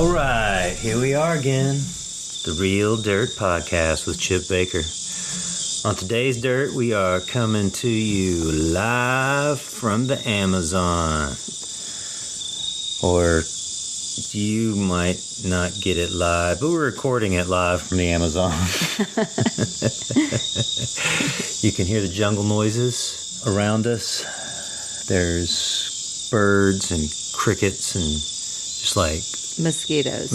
All right, here we are again. The Real Dirt Podcast with Chip Baker. On today's Dirt, we are coming to you live from the Amazon. Or you might not get it live, but we're recording it live from the Amazon. You can hear the jungle noises around us. There's birds and crickets and just like mosquitoes.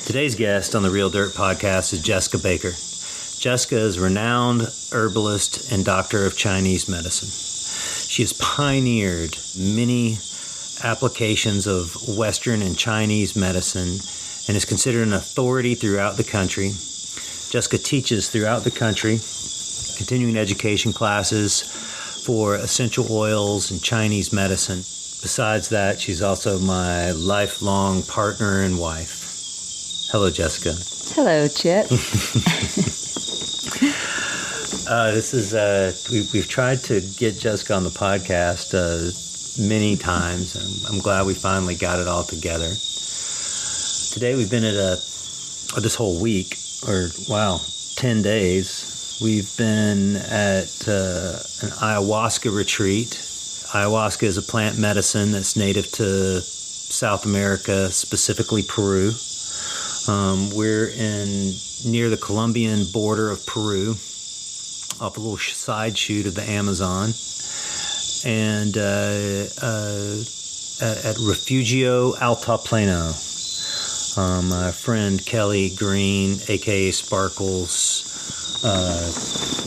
Today's guest on the Real Dirt Podcast is Jessica Baker. Jessica is a renowned herbalist and doctor of Chinese medicine. She has pioneered many applications of Western and Chinese medicine and is considered an authority throughout the country. Jessica teaches throughout the country, continuing education classes for essential oils and Chinese medicine. Besides that, she's also my lifelong partner and wife. Hello, Jessica. Hello, Chip. We've tried to get Jessica on the podcast many times. I'm glad we finally got it all together. Today we've been at this whole week, 10 days. We've been at an ayahuasca retreat. Ayahuasca is a plant medicine that's native to South America, specifically Peru. We're near the Colombian border of Peru, off a little side shoot of the Amazon, and at Refugio Altiplano. My friend Kelly Green, aka Sparkles,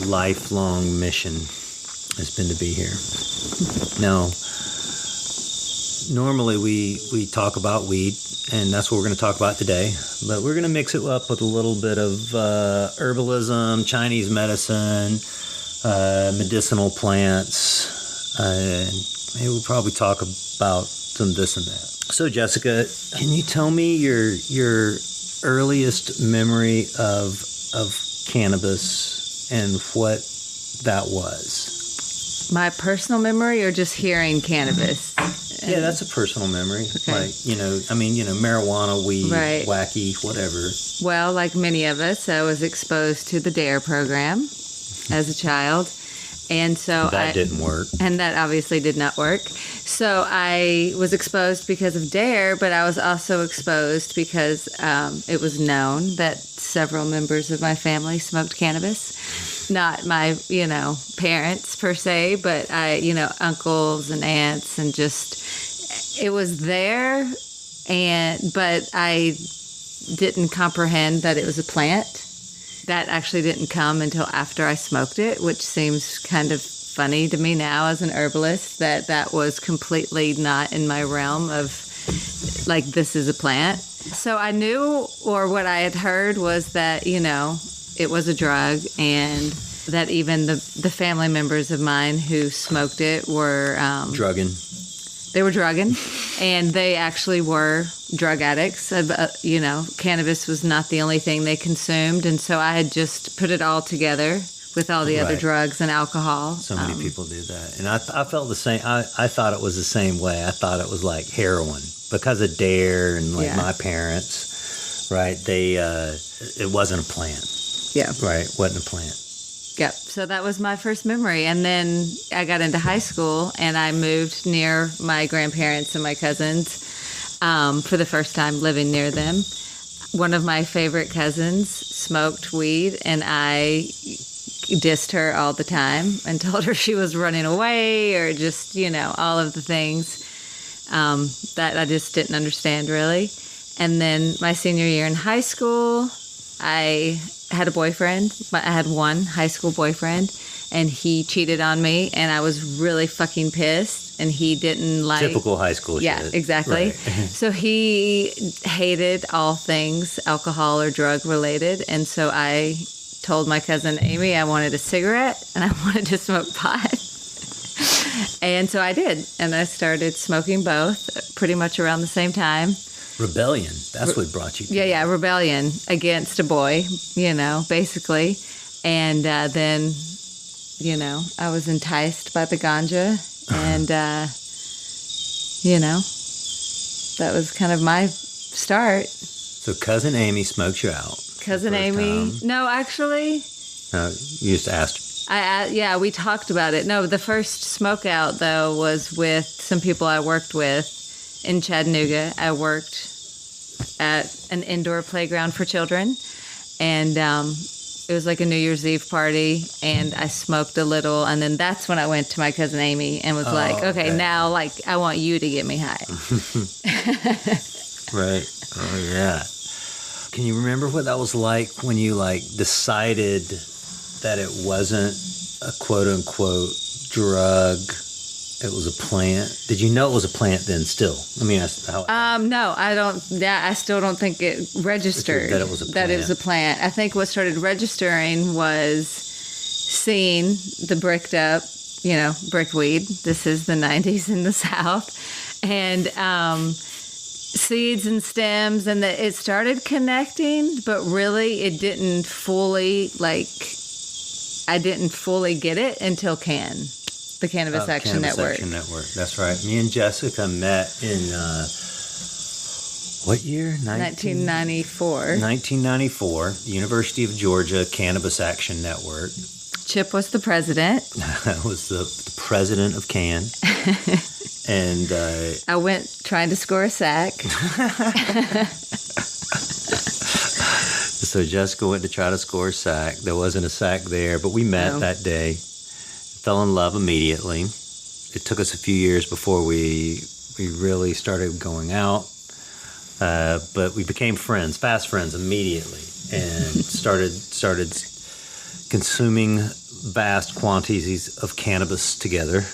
lifelong mission has been to be here. Now, normally we talk about weed, and that's what we're going to talk about today. But we're going to mix it up with a little bit of herbalism, Chinese medicine, medicinal plants, and maybe we'll probably talk about some this and that. So, Jessica, can you tell me your earliest memory of cannabis and what that was? My personal memory, or just hearing cannabis? Yeah, that's a personal memory. Okay. Like, marijuana, weed, right. Wacky, whatever. Well, like many of us, I was exposed to the DARE program as a child. And so that didn't work. And that obviously did not work. So I was exposed because of DARE, but I was also exposed because it was known that several members of my family smoked cannabis. Not my, parents per se, but uncles and aunts, and just, it was there, but I didn't comprehend that it was a plant. That actually didn't come until after I smoked it, which seems kind of funny to me now as an herbalist, that was completely not in my realm of, like, this is a plant. So I knew, or what I had heard was that, it was a drug, and that even the family members of mine who smoked it were... drugging. They were drugging, and they actually were drug addicts. Cannabis was not the only thing they consumed, and so I had just put it all together with all the other drugs and alcohol. So many people do that. And I felt the same. I thought it was the same way. I thought it was like heroin because of DARE and my parents, right? It wasn't a plant. Yeah. Right. Wasn't a plant. Yep. So that was my first memory. And then I got into high school, and I moved near my grandparents and my cousins for the first time, living near them. One of my favorite cousins smoked weed, and I dissed her all the time and told her she was running away, or just, all of the things that I just didn't understand, really. And then my senior year in high school, I had a boyfriend. I had one high school boyfriend, and he cheated on me, and I was really fucking pissed, and he didn't like... Typical high school shit. Yeah, exactly. Right. So he hated all things alcohol or drug related, and so I told my cousin Amy I wanted a cigarette, and I wanted to smoke pot. And so I did, and I started smoking both pretty much around the same time. Rebellion. That's what brought you to Yeah, rebellion against a boy, basically. And then, I was enticed by the ganja, and, that was kind of my start. So Cousin Amy smoked you out. Cousin Amy. Time. No, actually. You just asked. Yeah, we talked about it. No, the first smoke out, though, was with some people I worked with in Chattanooga. I worked at an indoor playground for children, and it was like a New Year's Eve party, and I smoked a little, and then that's when I went to my Cousin Amy and was okay, now, like, I want you to get me high. Right. Oh, yeah. Can you remember what that was like when you, like, decided that it wasn't a quote-unquote drug, it was a plant? Did you know it was a plant then still? I mean, no, I don't. Yeah, I still don't think it registered that it was a plant. That it was a plant. I think what started registering was seeing the bricked up, brick weed. This is the 90s in the South. And seeds and stems, and it started connecting, but really it didn't fully, I didn't fully get it until the Cannabis Action Network. Action Network, that's right. Me and Jessica met in, what year? 1994. 1994, University of Georgia Cannabis Action Network. Chip was the president. I was the president of CAN. And I went trying to score a sack. So Jessica went to try to score a sack. There wasn't a sack there, but we met that day. Fell in love immediately. It took us a few years before we really started going out. But we became friends, fast friends immediately, and started consuming vast quantities of cannabis together.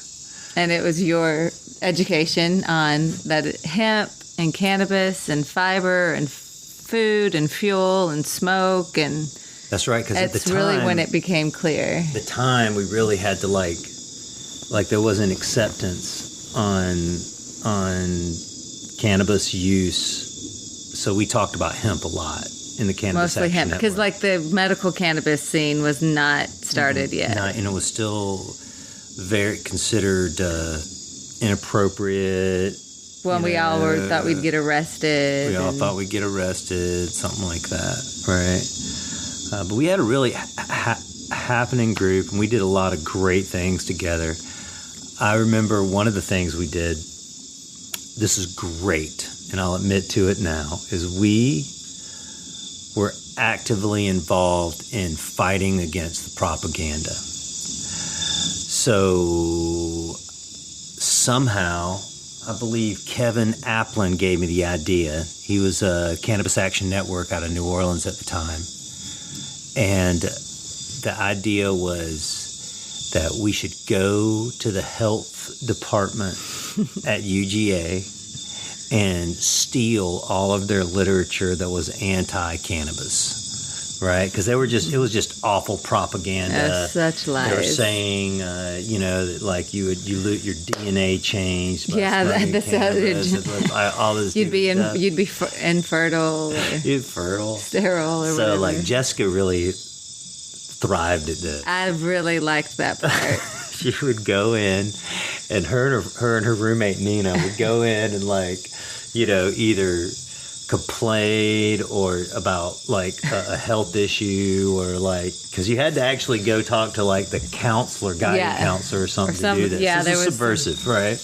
And it was your education on that hemp and cannabis and fiber and food and fuel and smoke, and that's right, because at the time, really when it became clear. The time we really had to like there wasn't acceptance on cannabis use, so we talked about hemp a lot in the Cannabis Mostly Action hemp, Network. because like the medical cannabis scene was not started yet, and it was still very considered inappropriate. Well, we all thought we'd get arrested. We all thought we'd get arrested, something like that, right? But we had a really happening group, and we did a lot of great things together. I remember one of the things we did, this is great, and I'll admit to it now, is we were actively involved in fighting against the propaganda. So somehow, I believe Kevin Applin gave me the idea. He was a Cannabis Action Network out of New Orleans at the time. And the idea was that we should go to the health department at UGA and steal all of their literature that was anti-cannabis. Right, because it was just awful propaganda. Such lies. They were saying, like you your DNA changed. That's all this. You'd be infertile, sterile, or so whatever. like Jessica really thrived at this. I really liked that part. She would go in, and her and her roommate Nina would go in and either complained or about like a health issue, or because you had to actually go talk to like the counselor, guidance counselor or something to do this. Yeah, this is subversive, right?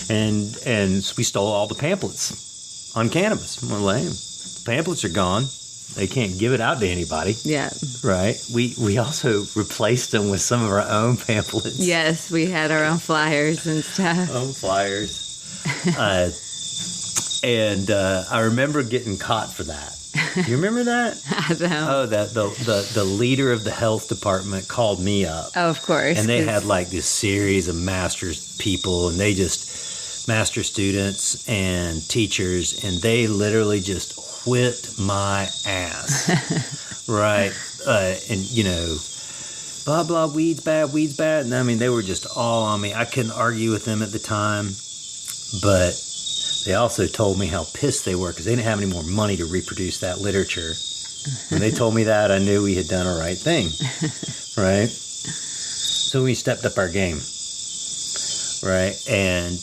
And so we stole all the pamphlets on cannabis. Well, the pamphlets are gone. They can't give it out to anybody. Yeah. Right? We also replaced them with some of our own pamphlets. Yes, we had our own flyers and stuff. Own flyers. And I remember getting caught for that. Do you remember that? I don't. Oh, the leader of the health department called me up. Oh, of course. And they had like this series of master's people, and they just master students and teachers, and they literally just whipped my ass. Right? And blah blah, weeds bad. And I mean, they were just all on me. I couldn't argue with them at the time, but they also told me how pissed they were because they didn't have any more money to reproduce that literature. When they told me that, I knew we had done a right thing, right? So we stepped up our game, right? And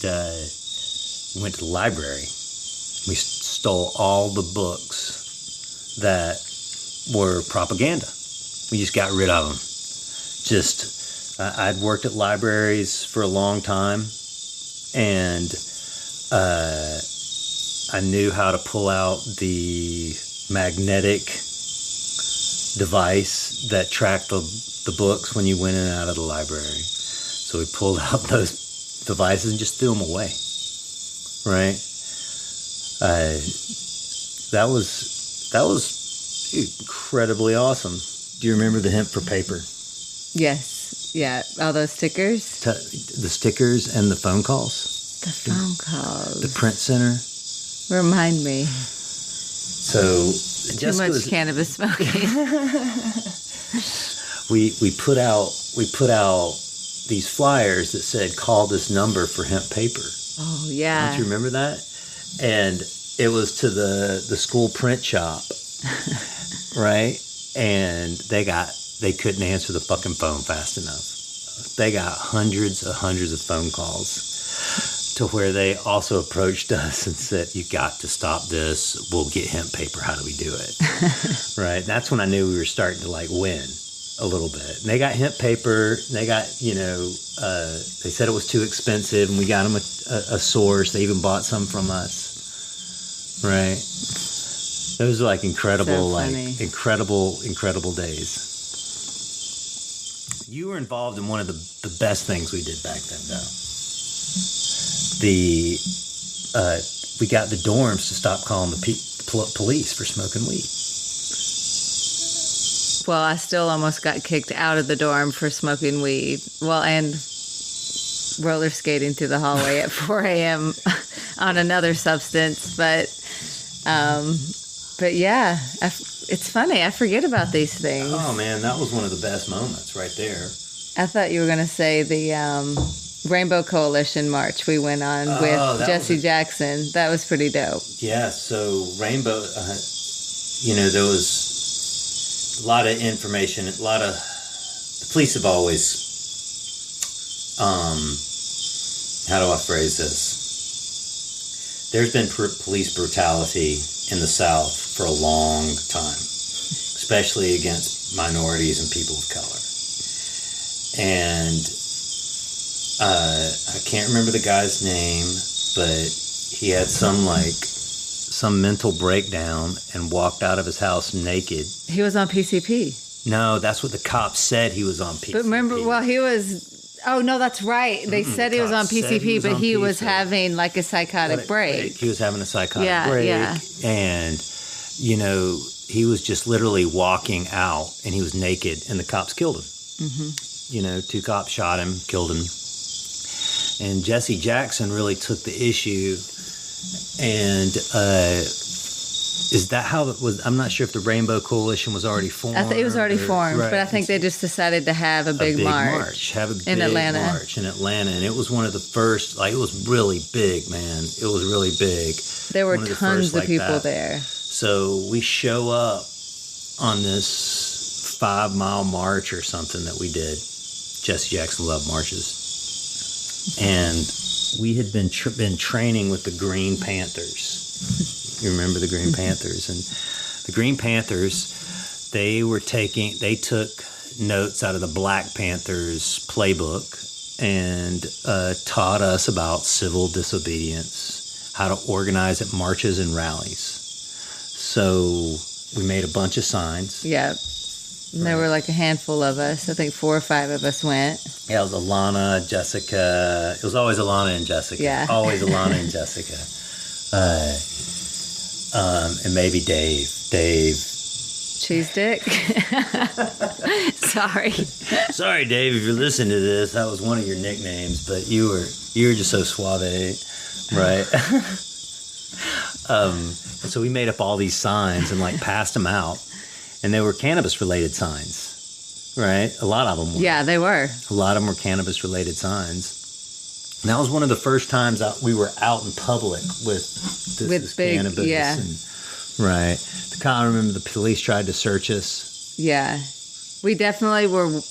went to the library. We stole all the books that were propaganda. We just got rid of them. I'd worked at libraries for a long time, and I knew how to pull out the magnetic device that tracked the books when you went in and out of the library. So we pulled out those devices and just threw them away. Right? That was incredibly awesome. Do you remember the hemp for paper? Yes. Yeah. All those stickers? The stickers and the phone calls? The phone calls. The print center? Remind me. So Too much cannabis smoking. we put out these flyers that said, call this number for hemp paper. Oh, yeah. Don't you remember that? And it was to the school print shop, right? And they couldn't answer the fucking phone fast enough. They got hundreds of phone calls to where they also approached us and said, you got to stop this. We'll get hemp paper. How do we do it? Right? That's when I knew we were starting to win a little bit. And they got hemp paper. And they got, they said it was too expensive, and we got them a source. They even bought some from us. Right? Those are incredible, incredible days. You were involved in one of the best things we did back then, though. We got the dorms to stop calling the police for smoking weed. Well, I still almost got kicked out of the dorm for smoking weed. Well, and roller skating through the hallway at 4 a.m. on another substance. But yeah, it's funny. I forget about these things. Oh, man, that was one of the best moments right there. I thought you were going to say the Rainbow Coalition March we went on with Jesse Jackson. That was pretty dope. Yeah, so Rainbow, there was a lot of information, the police have always, how do I phrase this? There's been police brutality in the South for a long time, especially against minorities and people of color. And I can't remember the guy's name, but he had some mental breakdown and walked out of his house naked. He was on PCP. No, that's what the cops said. He was on PCP. But remember, he was... Oh, no, that's right. They said he was on PCP, but he was having a psychotic break. He was having a psychotic break. Yeah. And, he was just literally walking out, and he was naked, and the cops killed him. Mm-hmm. 2 cops shot him, killed him. And Jesse Jackson really took the issue. And is that how it was? I'm not sure if the Rainbow Coalition was already formed. I think it was already formed, right. But I think they just decided to have a big march. Have a big march in Atlanta. And it was one of the first, it was really big, man. It was really big. There were tons of people there. So we show up on this 5-mile march or something that we did. Jesse Jackson loved marches. And we had been training with the Green Panthers. You remember the Green Panthers? And the Green Panthers, they took notes out of the Black Panthers playbook and taught us about civil disobedience, how to organize at marches and rallies. So we made a bunch of signs. Yeah. And there were a handful of us. I think 4 or 5 of us went. Yeah, it was Alana, Jessica. It was always Alana and Jessica. Yeah. Always Alana and Jessica. And maybe Dave. Cheese Dick. Sorry. Sorry, Dave, if you're listening to this. That was one of your nicknames, but you were just so suave, right? And so we made up all these signs and passed them out. And they were cannabis-related signs, right? A lot of them were. Yeah, they were. A lot of them were cannabis-related signs. And that was one of the first times we were out in public with big, cannabis. Yeah. Right. I remember the police tried to search us. Yeah. We definitely were.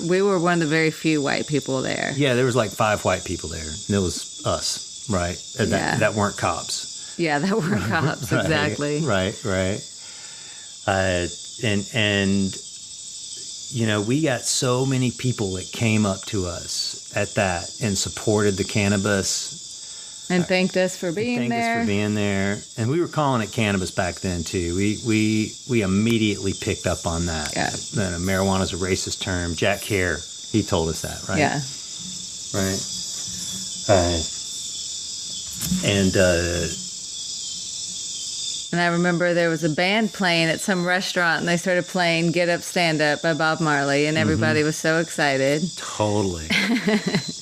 We were one of the very few white people there. Yeah, there was 5 white people there. And it was us, right? That weren't cops. Yeah, that were cops, exactly. Right. And we got so many people that came up to us at that and supported the cannabis. And thanked us for being there. And we were calling it cannabis back then, too. We immediately picked up on that. Yeah. That marijuana is a racist term. Jack Hare, he told us that, right? Yeah. Right. And I remember there was a band playing at some restaurant, and they started playing Get Up, Stand Up by Bob Marley, and everybody was so excited. Totally.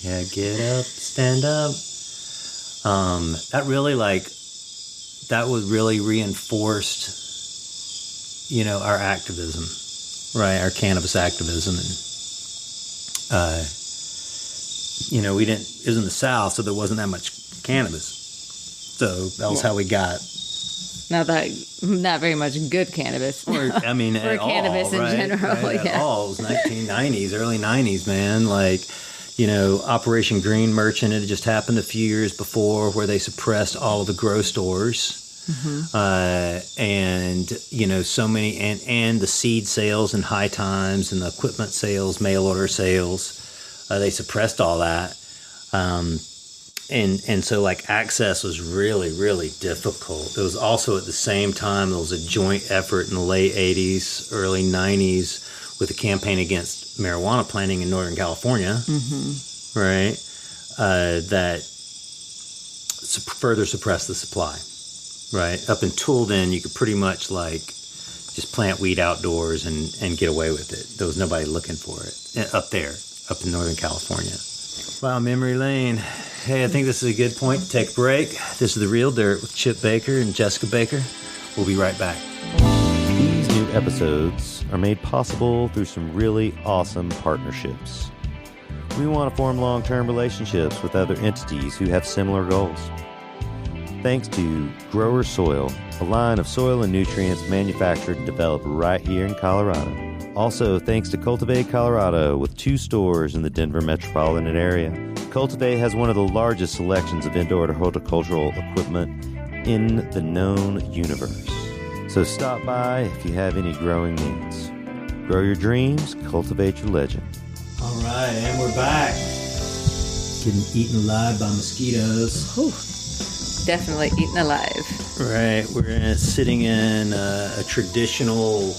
Yeah, get up, stand up. That really reinforced, our activism, right? Our cannabis activism. And, it was in the South, so there wasn't that much cannabis. So that was how we got. Not very much good cannabis. Or cannabis in general. Right, at all. It was 1990s, early 90s, man. Operation Green Merchant, it just happened a few years before, where they suppressed all of the grow stores. So many, and the seed sales and high times and the equipment sales, mail order sales, they suppressed all that. So access was really, really difficult. It was also at the same time, there was a joint effort in the late 80s, early 90s with a campaign against marijuana planting in Northern California, right? That further suppressed the supply, right? Up until then, you could pretty much just plant weed outdoors and get away with it. There was nobody looking for it up in Northern California. Wow, memory lane. Hey, I think this is a good point to take a break. This is The Real Dirt with Chip Baker and Jessica Baker. We'll be right back. These new episodes are made possible through some really awesome partnerships. We want to form long-term relationships with other entities who have similar goals. Thanks to Grower Soil, a line of soil and nutrients manufactured and developed right here in Colorado. Also, thanks to Cultivate Colorado, with 2 stores in the Denver metropolitan area. Cultivate has one of the largest selections of indoor horticultural equipment in the known universe. So stop by if you have any growing needs. Grow your dreams, cultivate your legend. All right, and we're back. Getting eaten alive by mosquitoes. Whew. Definitely eaten alive. Right, we're sitting in a traditional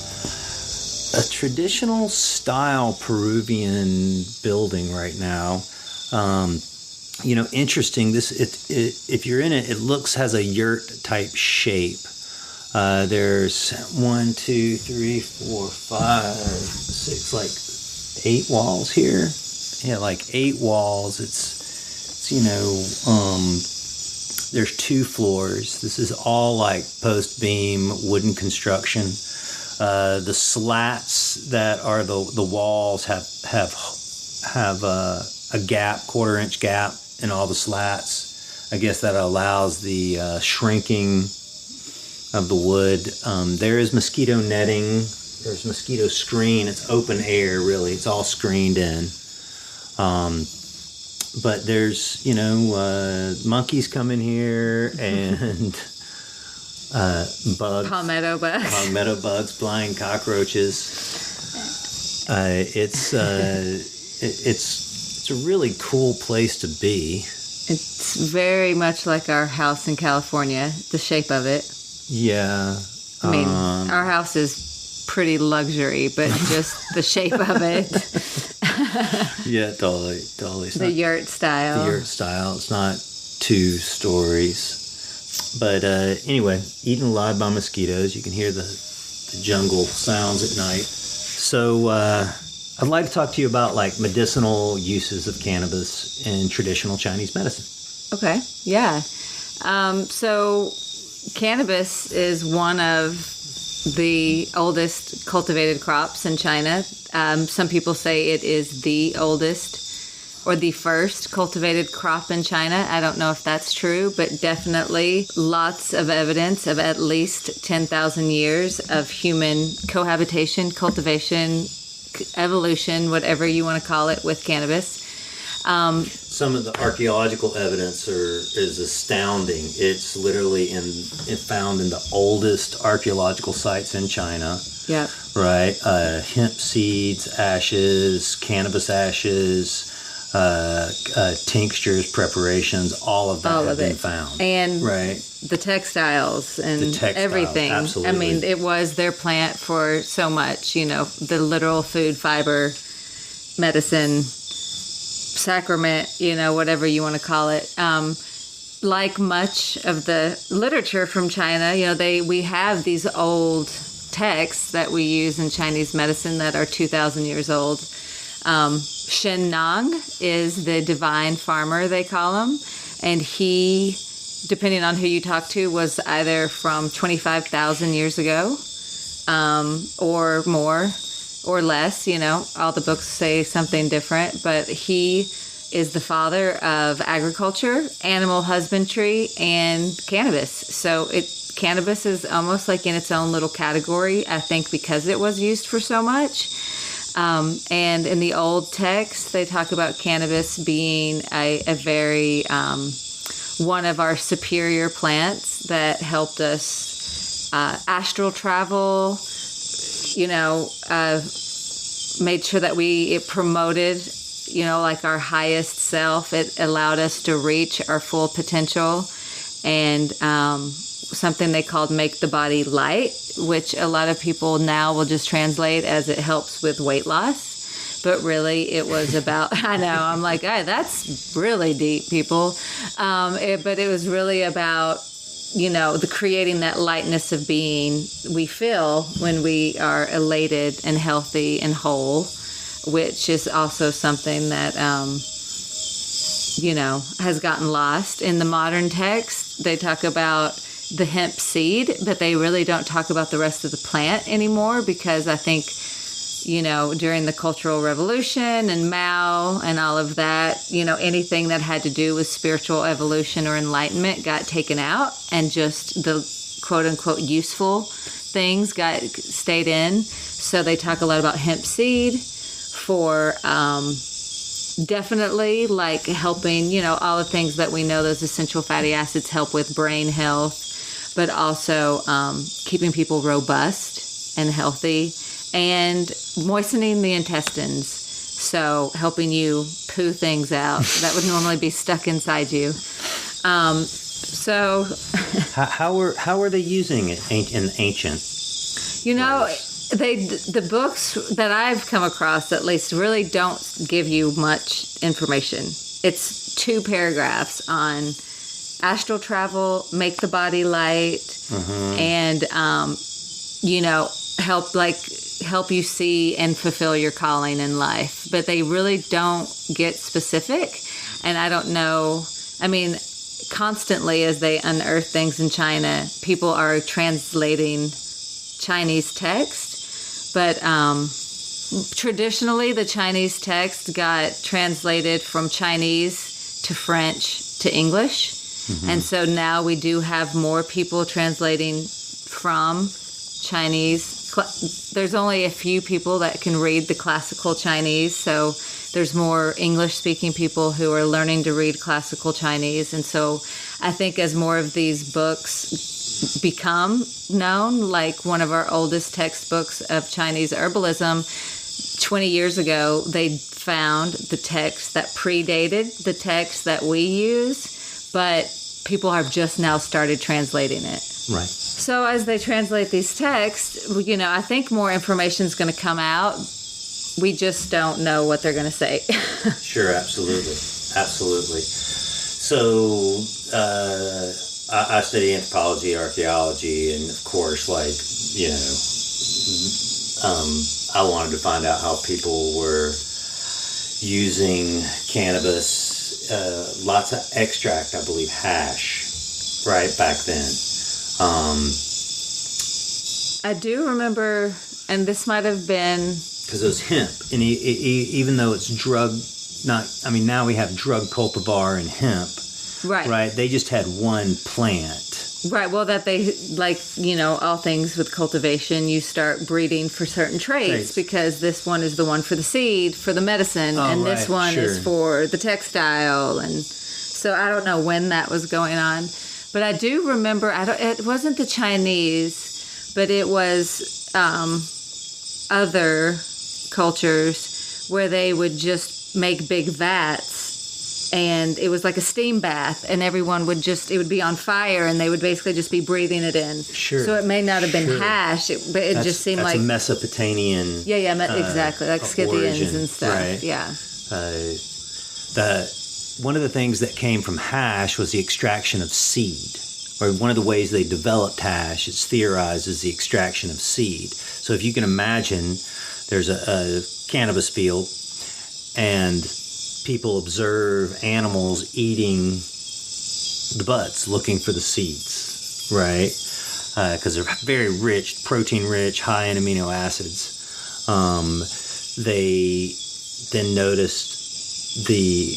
style Peruvian building right now. Interesting. If you're in it, it has a yurt type shape. There's 1, 2, 3, 4, 5, 6, 8 walls here. Yeah, 8 walls. There's 2 floors. This is all post beam wooden construction. The slats that are the walls have a gap, 1/4-inch gap in all the slats. I guess that allows the shrinking of the wood. There is mosquito netting. There's mosquito screen. It's open air, really. It's all screened in. But there's, monkeys come in here and bugs. Palmetto bugs, flying cockroaches. It's a really cool place to be. It's very much like our house in California, the shape of it. Yeah. I mean, our house is pretty luxury, but just the shape of it. Yeah, totally. The yurt style. It's not 2 stories. But anyway, eaten alive by mosquitoes. You can hear the jungle sounds at night. So I'd like to talk to you about medicinal uses of cannabis in traditional Chinese medicine. Okay, yeah. So cannabis is one of the oldest cultivated crops in China. Some people say it is the oldest or the first cultivated crop in China. I don't know if that's true, but definitely lots of evidence of at least 10,000 years of human cohabitation, cultivation, evolution, whatever you want to call it, with cannabis. some of the archaeological evidence is astounding. It's literally found in the oldest archaeological sites in China. Yeah. Right. Hemp seeds, ashes, cannabis ashes, tinctures, preparations, all of that have been found. And right. the textiles and everything. Absolutely. I mean, it was their plant for so much, the literal food, fiber, medicine, sacrament, whatever you want to call it. Like much of the literature from China, we have these old texts that we use in Chinese medicine that are 2,000 years old. Shen Nang is the divine farmer, they call him. And he, depending on who you talk to, was either from 25,000 years ago or more or less. All the books say something different. But he is the father of agriculture, animal husbandry, and cannabis. So cannabis is almost like in its own little category, I think, because it was used for so much. And in the old text, they talk about cannabis being a very one of our superior plants that helped us astral travel, made sure that it promoted, like our highest self. It allowed us to reach our full potential, and something they called make the body light, which a lot of people now will just translate as it helps with weight loss. But really, it was about, I know, I'm like, hey, that's really deep, people. But it was really about, the creating that lightness of being we feel when we are elated and healthy and whole, which is also something that, has gotten lost. In the modern text, they talk about the hemp seed, but they really don't talk about the rest of the plant anymore, because I think, during the Cultural Revolution and Mao and all of that, anything that had to do with spiritual evolution or enlightenment got taken out, and just the quote unquote useful things stayed in. So they talk a lot about hemp seed for definitely like helping, all the things that we know those essential fatty acids help with brain health, but also keeping people robust and healthy, and moistening the intestines. So helping you poo things out that would normally be stuck inside you. So how are they using it in ancient? The books that I've come across, at least, really don't give you much information. It's 2 paragraphs on astral travel, make the body light, and help you see and fulfill your calling in life. But they really don't get specific, and I don't know. I mean, constantly as they unearth things in China, people are translating Chinese text, but traditionally the Chinese text got translated from Chinese to French to English. And so now we do have more people translating from Chinese. There's only a few people that can read the classical Chinese, so there's more English-speaking people who are learning to read classical Chinese. And so I think as more of these books become known, like one of our oldest textbooks of Chinese herbalism, 20 years ago, they found the text that predated the text that we use, but people have just now started translating it. Right. So as they translate these texts, I think more information is going to come out. We just don't know what they're going to say. Sure, absolutely. So I study anthropology, archaeology, and of course, I wanted to find out how people were using cannabis, lots of extract, I believe hash, right, back then. I do remember, and this might have been... Because it was hemp, and even though it's now we have drug cultivar and hemp, right? Right, they just had one plant. Right. Well, that they, like, all things with cultivation, you start breeding for certain traits because this one is the one for the seed, for the medicine, and this one is for the textile. And so I don't know when that was going on. But I do remember, it wasn't the Chinese, but it was other cultures where they would just make big vats. And it was like a steam bath, and everyone would it would be on fire, and they would basically just be breathing it in. Sure. So it may not have been hash, but it just seemed like Mesopotamian. Yeah, exactly, like Scythians origin, and stuff. Right. Yeah. One of the things that came from hash was the extraction of seed, or one of the ways they developed hash. It's theorized as the extraction of seed. So if you can imagine, there's a cannabis field, and people observe animals eating the buds, looking for the seeds, right? Because they're very rich, protein-rich, high in amino acids. They then noticed the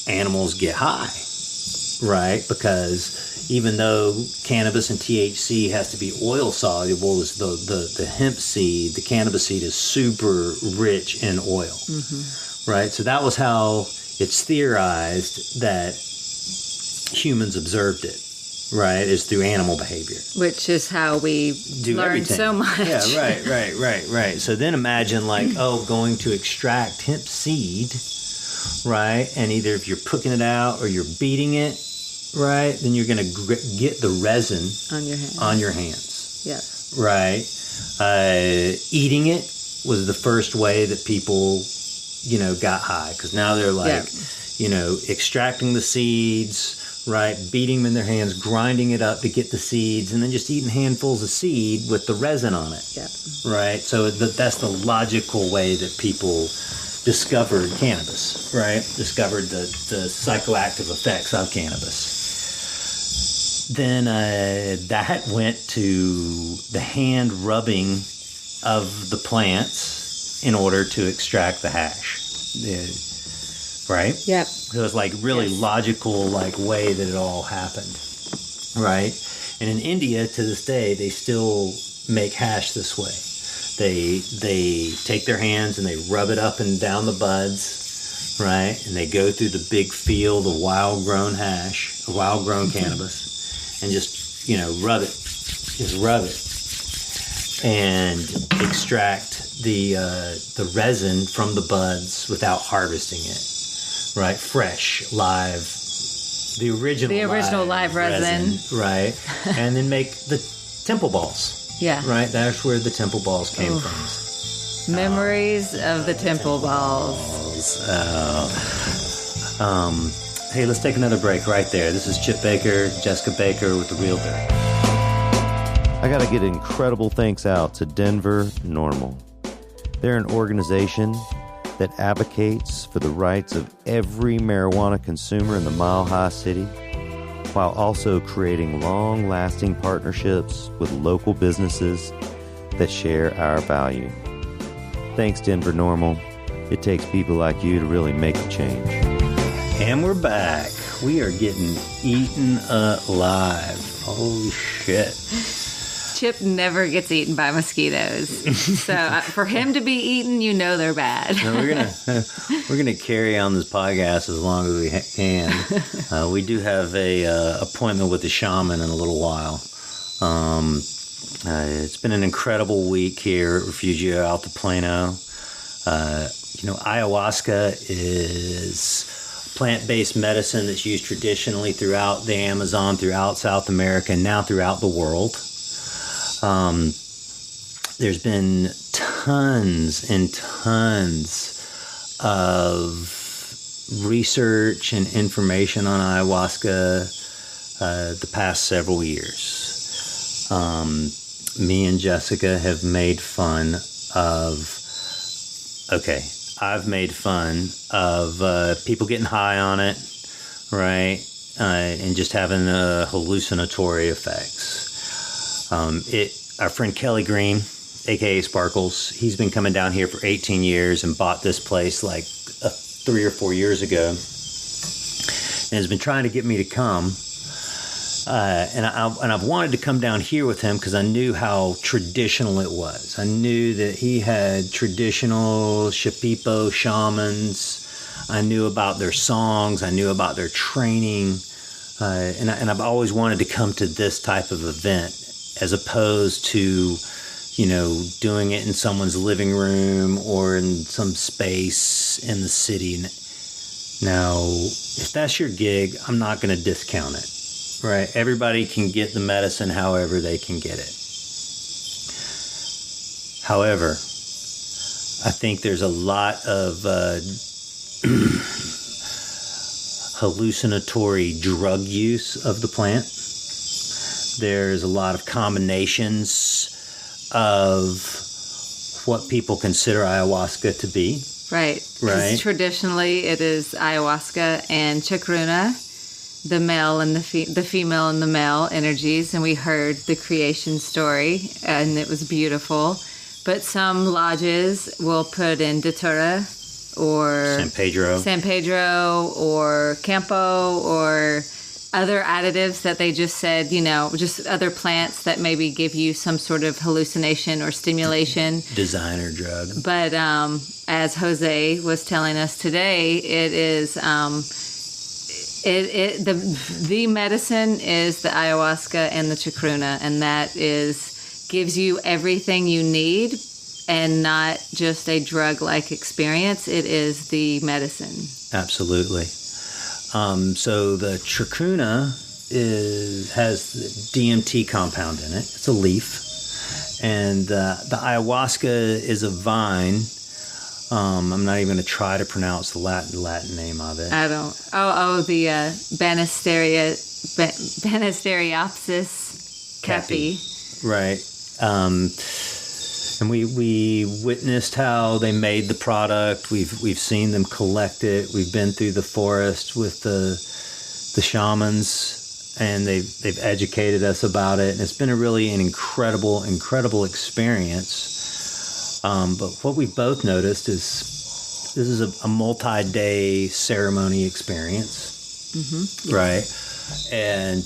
animals get high, right? Because even though cannabis and THC has to be oil soluble, is the hemp seed, the cannabis seed is super rich in oil. Mm-hmm. Right, so that was how it's theorized that humans observed it, right, is through animal behavior. Which is how we learn so much. Yeah, right. So then imagine going to extract hemp seed, right, and either if you're cooking it out or you're beating it, right, then you're going to get the resin on your hands. Yeah. Right. Eating it was the first way that people got high, because now they're extracting the seeds, right, beating them in their hands, grinding it up to get the seeds, and then just eating handfuls of seed with the resin on it. Yeah. Right. So that's the logical way that people discovered cannabis, right? Discovered the psychoactive effects of cannabis. Then that went to the hand rubbing of the plants in order to extract the hash, right? Yep. So it's really logical, way that it all happened, right? And in India, to this day, they still make hash this way. They take their hands and they rub it up and down the buds, right? And they go through the big field of wild-grown hash, wild-grown cannabis, and just, rub it. Just rub it. And extract the resin from the buds without harvesting it, right? Fresh, live, the original live resin, right? And then make the temple balls. Yeah. Right? That's where the temple balls came from. Memories of the temple balls. Hey, let's take another break right there. This is Chip Baker, Jessica Baker with The Real Dirt. I got to get incredible thanks out to Denver NORML. They're an organization that advocates for the rights of every marijuana consumer in the Mile High City, while also creating long-lasting partnerships with local businesses that share our value. Thanks, Denver NORML. It takes people like you to really make a change. And we're back. We are getting eaten alive. Holy shit. Chip never gets eaten by mosquitoes. So for him to be eaten, they're bad. No, we're gonna carry on this podcast as long as we can. We do have a appointment with the shaman in a little while. It's been an incredible week here at Refugio Alto Plano. Ayahuasca is plant-based medicine that's used traditionally throughout the Amazon, throughout South America, and now throughout the world. There's been tons and tons of research and information on ayahuasca the past several years. Me and Jessica have made fun of... Okay, I've made fun of people getting high on it, right? And just having hallucinatory effects. Our friend Kelly Green, aka Sparkles, he's been coming down here for 18 years and bought this place 3 or 4 years ago, and has been trying to get me to come And I've wanted to come down here with him because I knew how traditional it was. I knew that he had traditional Shipibo shamans. I knew about their songs. I knew about their training. And I've always wanted to come to this type of event as opposed to, doing it in someone's living room or in some space in the city. Now, if that's your gig, I'm not going to discount it. Right. Everybody can get the medicine however they can get it. However, I think there's a lot of hallucinatory drug use of the plant. There's a lot of combinations of what people consider ayahuasca to be. Right. Right. Traditionally, it is ayahuasca and chacruna, the male and the female and the male energies, and we heard the creation story, and it was beautiful. But some lodges will put in datura or San Pedro or Campo or other additives that they just said, just other plants that maybe give you some sort of hallucination or stimulation. Designer drug. But as Jose was telling us today, it is... the medicine is the ayahuasca and the chacruna, and that gives you everything you need and not just a drug-like experience. It is the medicine. Absolutely. So the chacruna has the DMT compound in it. It's a leaf, and the ayahuasca is a vine. I'm not even going to try to pronounce the Latin name of it. I don't. The Banisteriopsis capi. Right. And we witnessed how they made the product. We've seen them collect it. We've been through the forest with the shamans, and they've educated us about it. And it's been an incredible experience. But what we've both noticed is this is a multi-day ceremony experience, right? And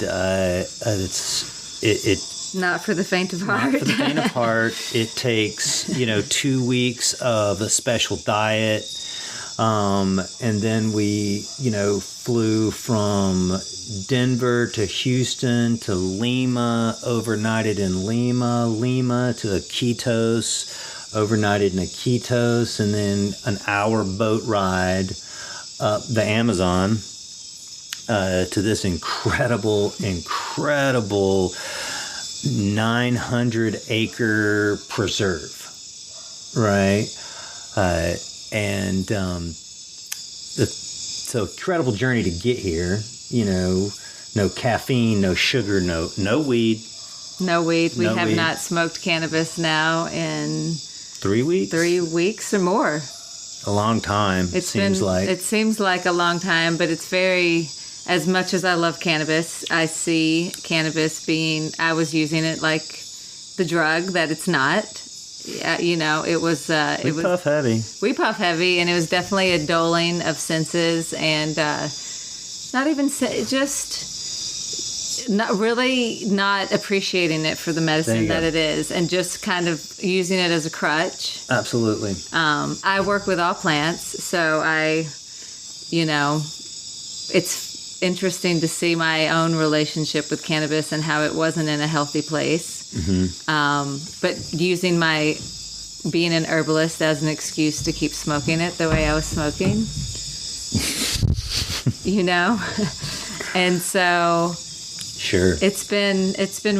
it's not for the faint of heart. Not for the faint of heart. It takes 2 weeks of a special diet, and then we flew from Denver to Houston to Lima, overnighted in Lima to Iquitos. Overnighted in Iquitos, and then an hour boat ride up the Amazon to this incredible 900-acre preserve, right? So incredible journey to get here. No caffeine, no sugar, no weed. No weed. We have not smoked cannabis now in 3 weeks? 3 weeks or more. A long time, it seems like. It seems like a long time, but it's very, as much as I love cannabis, I see cannabis I was using it like the drug that it's not. It was... We puff heavy. We puff heavy, and it was definitely a dulling of senses, and not even, just... not appreciating it for the medicine that it is, and just kind of using it as a crutch. Absolutely. I work with all plants, so it's interesting to see my own relationship with cannabis and how it wasn't in a healthy place. But using being an herbalist as an excuse to keep smoking it the way I was smoking, and so... Sure. It's been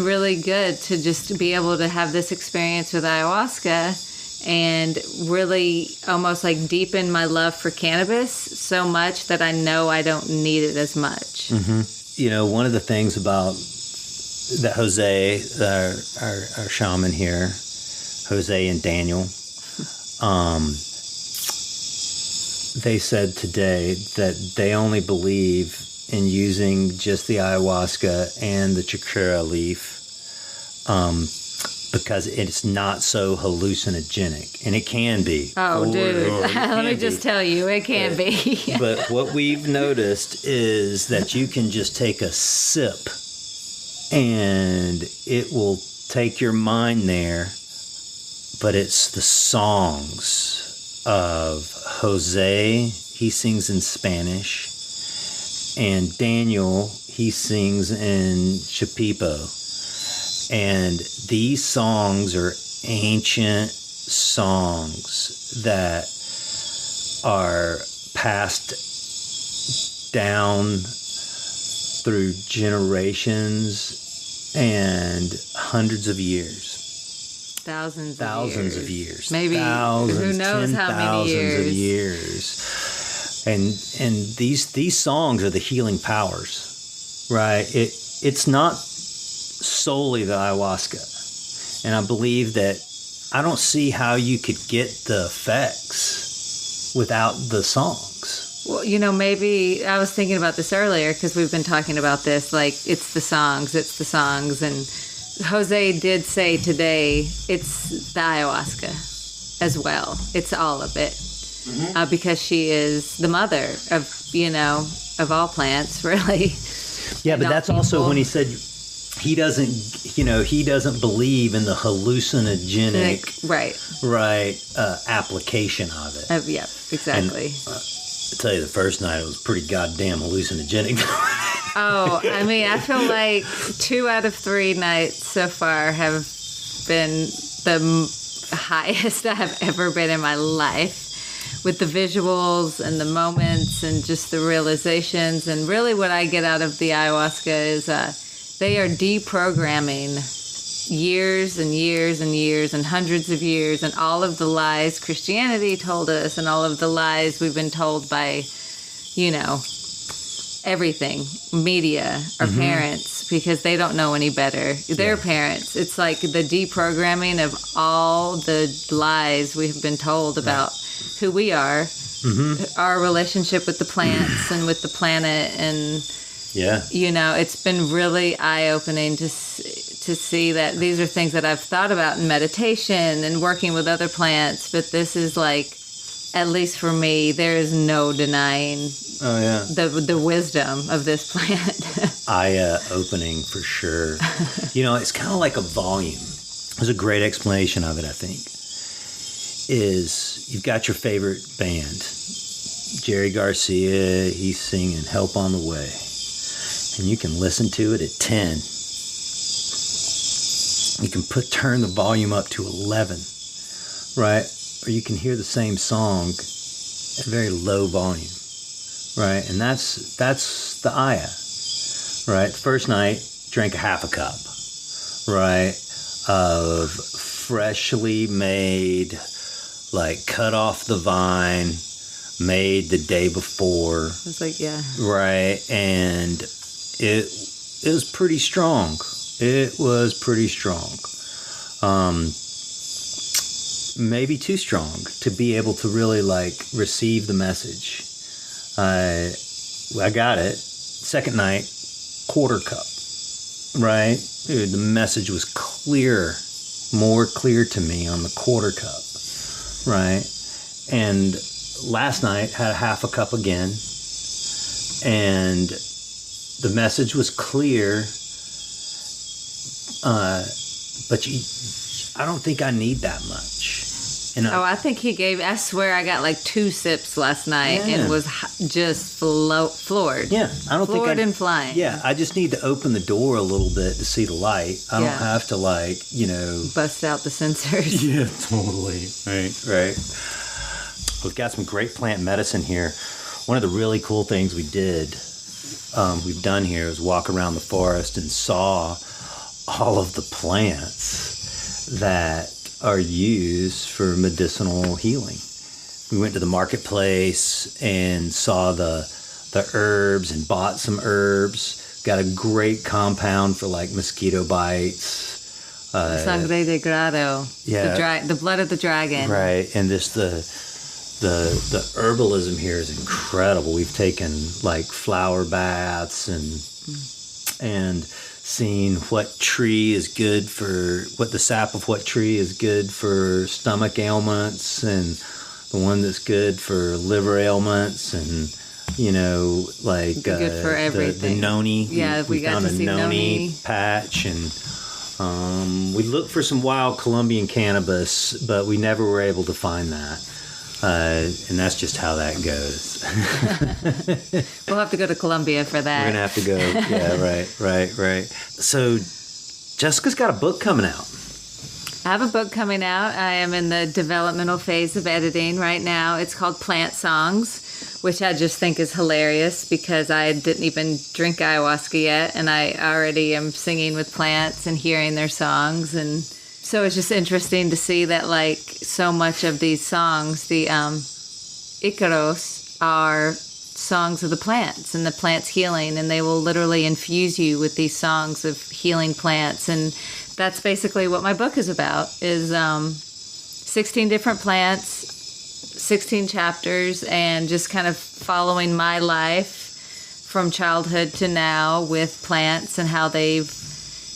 really good to just be able to have this experience with ayahuasca and really almost like deepen my love for cannabis so much that I know I don't need it as much. One of the things about that Jose, our shaman here, Jose and Daniel, they said today that they only believe in using just the ayahuasca and the chacruna leaf because it's not so hallucinogenic, and it can be. Oh, dude, let me just tell you, it can be. But what we've noticed is that you can just take a sip and it will take your mind there, but it's the songs of Jose. He sings in Spanish, and Daniel, he sings in Shipibo. And these songs are ancient songs that are passed down through generations and hundreds of years. Thousands of years. Maybe thousands, who knows how many years. Of years. And these songs are the healing powers, right? It's not solely the ayahuasca. And I believe that I don't see how you could get the effects without the songs. Well, maybe I was thinking about this earlier because we've been talking about this, like, it's the songs. And Jose did say today it's the ayahuasca as well. It's all of it. Mm-hmm. Because she is the mother of all plants, really. Yeah, but that's people. Also when he said he doesn't believe in the hallucinogenic application of it. Yeah, exactly. And, I tell you, the first night it was pretty goddamn hallucinogenic. Oh, I mean, I feel like 2 out of 3 nights so far have been the highest I have ever been in my life, with the visuals and the moments and just the realizations. And really what I get out of the ayahuasca is they are deprogramming years and years and years and hundreds of years and all of the lies Christianity told us and all of the lies we've been told by, everything, media, our parents, because they don't know any better. Their parents. It's like the deprogramming of all the lies we have been told about who we are, our relationship with the plants and with the planet. And, it's been really eye-opening to see that these are things that I've thought about in meditation and working with other plants. But this is like, at least for me, there is no denying the wisdom of this plant. Eye-opening for sure. It's kind of like a volume. There's a great explanation of it, I think. Is you've got your favorite band, Jerry Garcia, he's singing Help on the Way, and you can listen to it at 10. You can turn the volume up to 11, right? Or you can hear the same song at a very low volume, right? And that's the Aya, right? The first night, drank a half a cup, right, of freshly made, like cut off the vine, made the day before. I was like, yeah. Right. And it was pretty strong. It was pretty strong. Maybe too strong to be able to really receive the message. I got it. Second night, quarter cup. Right? Dude, the message was more clear to me on the quarter cup. Right. And last night had a half a cup again. And the message was clear. But I don't think I need that much. I think I swear I got 2 sips last night and was just floored. Yeah. I don't think floored and flying. Yeah. I just need to open the door a little bit to see the light. I don't have to bust out the sensors. Yeah, totally. Right. We've got some great plant medicine here. One of the really cool things we've done here is walk around the forest and saw all of the plants that are used for medicinal healing. We went to the marketplace and saw the herbs and bought some herbs. Got a great compound for mosquito bites. Sangre de grado. Yeah. The blood of the dragon. Right. And this the herbalism here is incredible. We've taken flower baths and seen what the sap of what tree is good for stomach ailments and the one that's good for liver ailments. And like good for everything. the noni. Yeah, we got found to a see noni patch, and we looked for some wild Colombian cannabis, but we never were able to find that. And that's just how that goes. We'll have to go to Colombia for that. We're going to have to go. Yeah, right. So Jessica's got a book coming out. I have a book coming out. I am in the developmental phase of editing right now. It's called Plant Songs, which I just think is hilarious because I didn't even drink ayahuasca yet, and I already am singing with plants and hearing their songs. And so it's just interesting to see that, like, so much of these songs, the Icaros, are songs of the plants and the plants healing, and they will literally infuse you with these songs of healing plants. And that's basically what my book is about, is 16 different plants, 16 chapters, and just kind of following my life from childhood to now with plants and how they've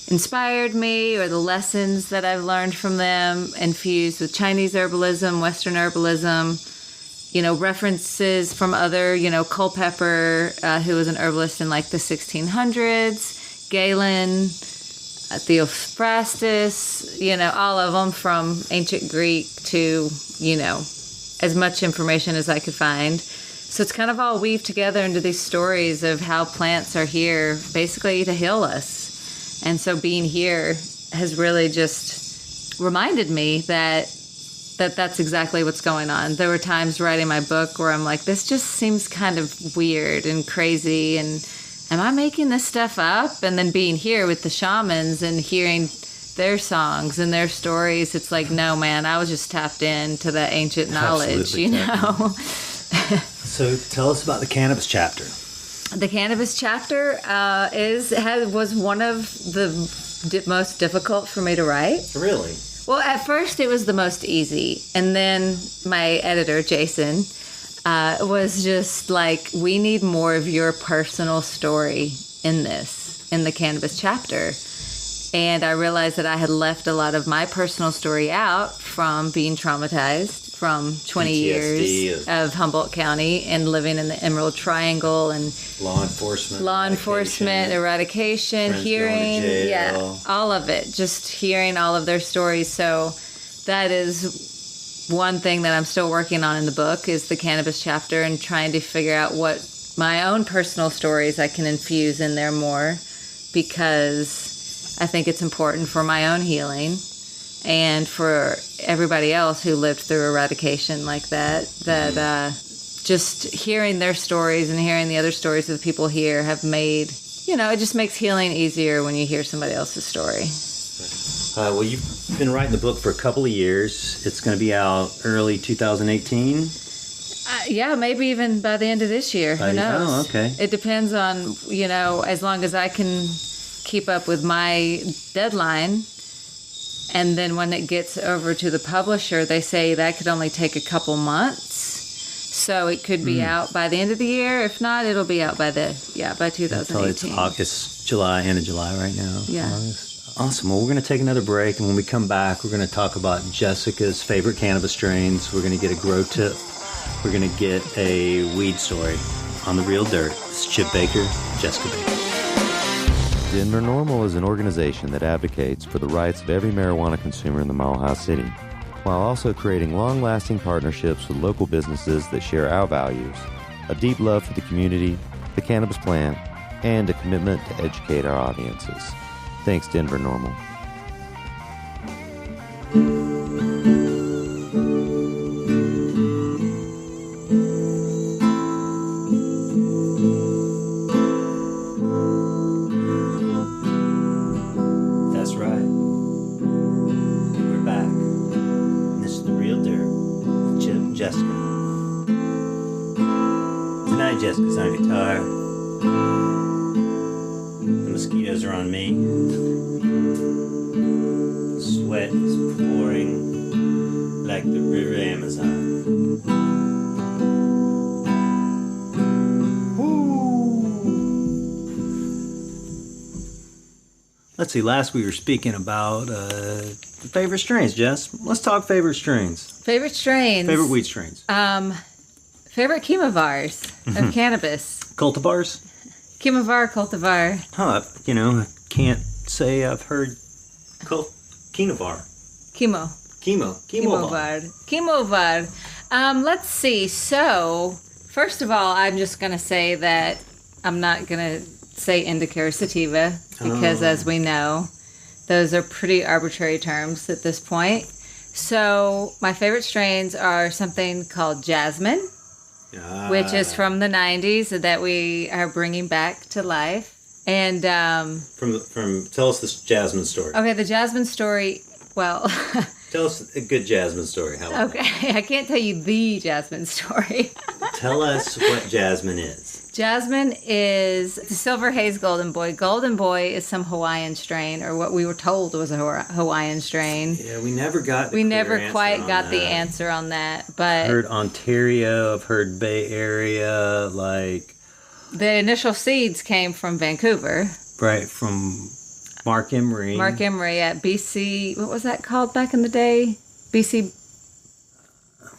inspired me, or the lessons that I've learned from them, infused with Chinese herbalism, Western herbalism, references from other, Culpeper, who was an herbalist in like the 1600s, Galen, Theophrastus, all of them, from ancient Greek to, as much information as I could find. So it's kind of all weaved together into these stories of how plants are here basically to heal us. And so being here has really just reminded me that that's exactly what's going on. There were times writing my book where I'm like, this just seems kind of weird and crazy, and am I making this stuff up? And then being here with the shamans and hearing their songs and their stories, it's like, no, man, I was just tapped into the ancient knowledge, So tell us about the cannabis chapter. The cannabis chapter was one of the most difficult for me to write. Really? Well, at first it was the most easy, and then my editor, Jason, was just like, we need more of your personal story in the cannabis chapter. And I realized that I had left a lot of my personal story out from being traumatized from 20 years of Humboldt County and living in the Emerald Triangle and law enforcement, eradication, hearing, all of it, just hearing all of their stories. So that is one thing that I'm still working on in the book, is the cannabis chapter, and trying to figure out what my own personal stories I can infuse in there more, because I think it's important for my own healing and for everybody else who lived through eradication like that, just hearing their stories and hearing the other stories of the people here have made, it just makes healing easier when you hear somebody else's story. Well, you've been writing the book for a couple of years. It's going to be out early 2018. Yeah, maybe even by the end of this year. Who knows? Oh, okay. It depends on, as long as I can keep up with my deadline. And then when it gets over to the publisher, they say that could only take a couple months. So it could be out by the end of the year. If not, it'll be out by 2018. It's August, July, end of July right now. Yeah. August. Awesome. Well, we're going to take another break. And when we come back, we're going to talk about Jessica's favorite cannabis strains. We're going to get a grow tip. We're going to get a weed story on The Real Dirt. This is Chip Baker, Jessica Baker. Denver NORML is an organization that advocates for the rights of every marijuana consumer in the Mile High City, while also creating long-lasting partnerships with local businesses that share our values, a deep love for the community, the cannabis plant, and a commitment to educate our audiences. Thanks, Denver NORML. Jessica's on guitar. The mosquitoes are on me. Sweat is pouring like the river Amazon. Woo! Let's see, last we were speaking about favorite strains, Jess. Let's talk favorite strains. Favorite strains. Favorite weed strains. Favorite chemovars. of cannabis. Cultivars? Chemovar, cultivar. Huh, I can't say I've heard Chemovar. Chemovar. Let's see. So, first of all, I'm just going to say that I'm not going to say indica or sativa because, as we know, those are pretty arbitrary terms at this point. So, my favorite strains are something called Jasmine, which is from the 90s that we are bringing back to life. And tell us this Jasmine story. okay, the Jasmine story. Well, Tell us a good Jasmine story. How about okay, I can't tell you the Jasmine story. that? Tell us what Jasmine is. Jasmine is the Silver Haze Golden Boy. Golden Boy is some Hawaiian strain, or what we were told was a Hawaiian strain. Yeah, we never got. We never quite got the answer on that, but I've heard Ontario. I've heard Bay Area. Like the initial seeds came from Vancouver. right from Mark Emery. Mark Emery at BC. What was that called back in the day? BC.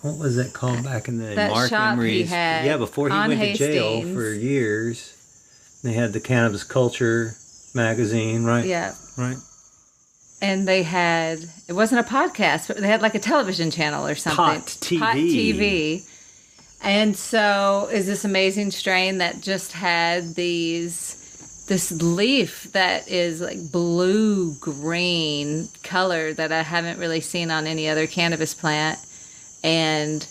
What was it called back in the day? That Mark shop he Emery's. had Yeah, before he on went to jail Hastings. for years. They had the Cannabis Culture magazine, right? Yeah. Right. And they had, it wasn't a podcast, but they had like a television channel or something. Pot TV. Pot TV. And so is this amazing strain that just had this leaf that is like blue-green color that I haven't really seen on any other cannabis plant. And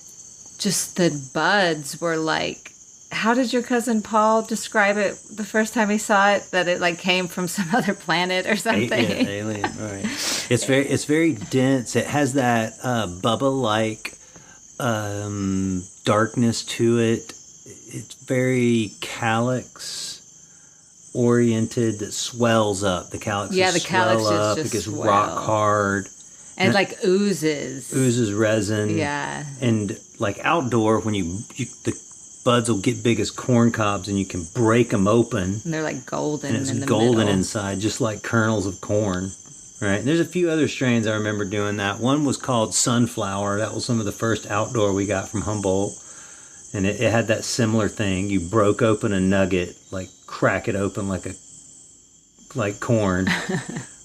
just the buds were like, how did your cousin Paul describe it the first time he saw it? That it like came from some other planet or something. Yeah, alien, right. It's very dense. It has that Bubba-like darkness to it. It's very calyx oriented that swells up. The calyx Yeah, the calyx swell up. just It gets swell. rock hard. And it like oozes. Oozes resin. Yeah. And like outdoor, when the buds will get big as corn cobs and you can break them open. And they're like golden And it's in the golden middle. inside, just like kernels of corn. Right. And there's a few other strains I remember doing that. One was called Sunflower. That was some of the first outdoor we got from Humboldt. And it had that similar thing. You broke open a nugget, like crack it open like corn.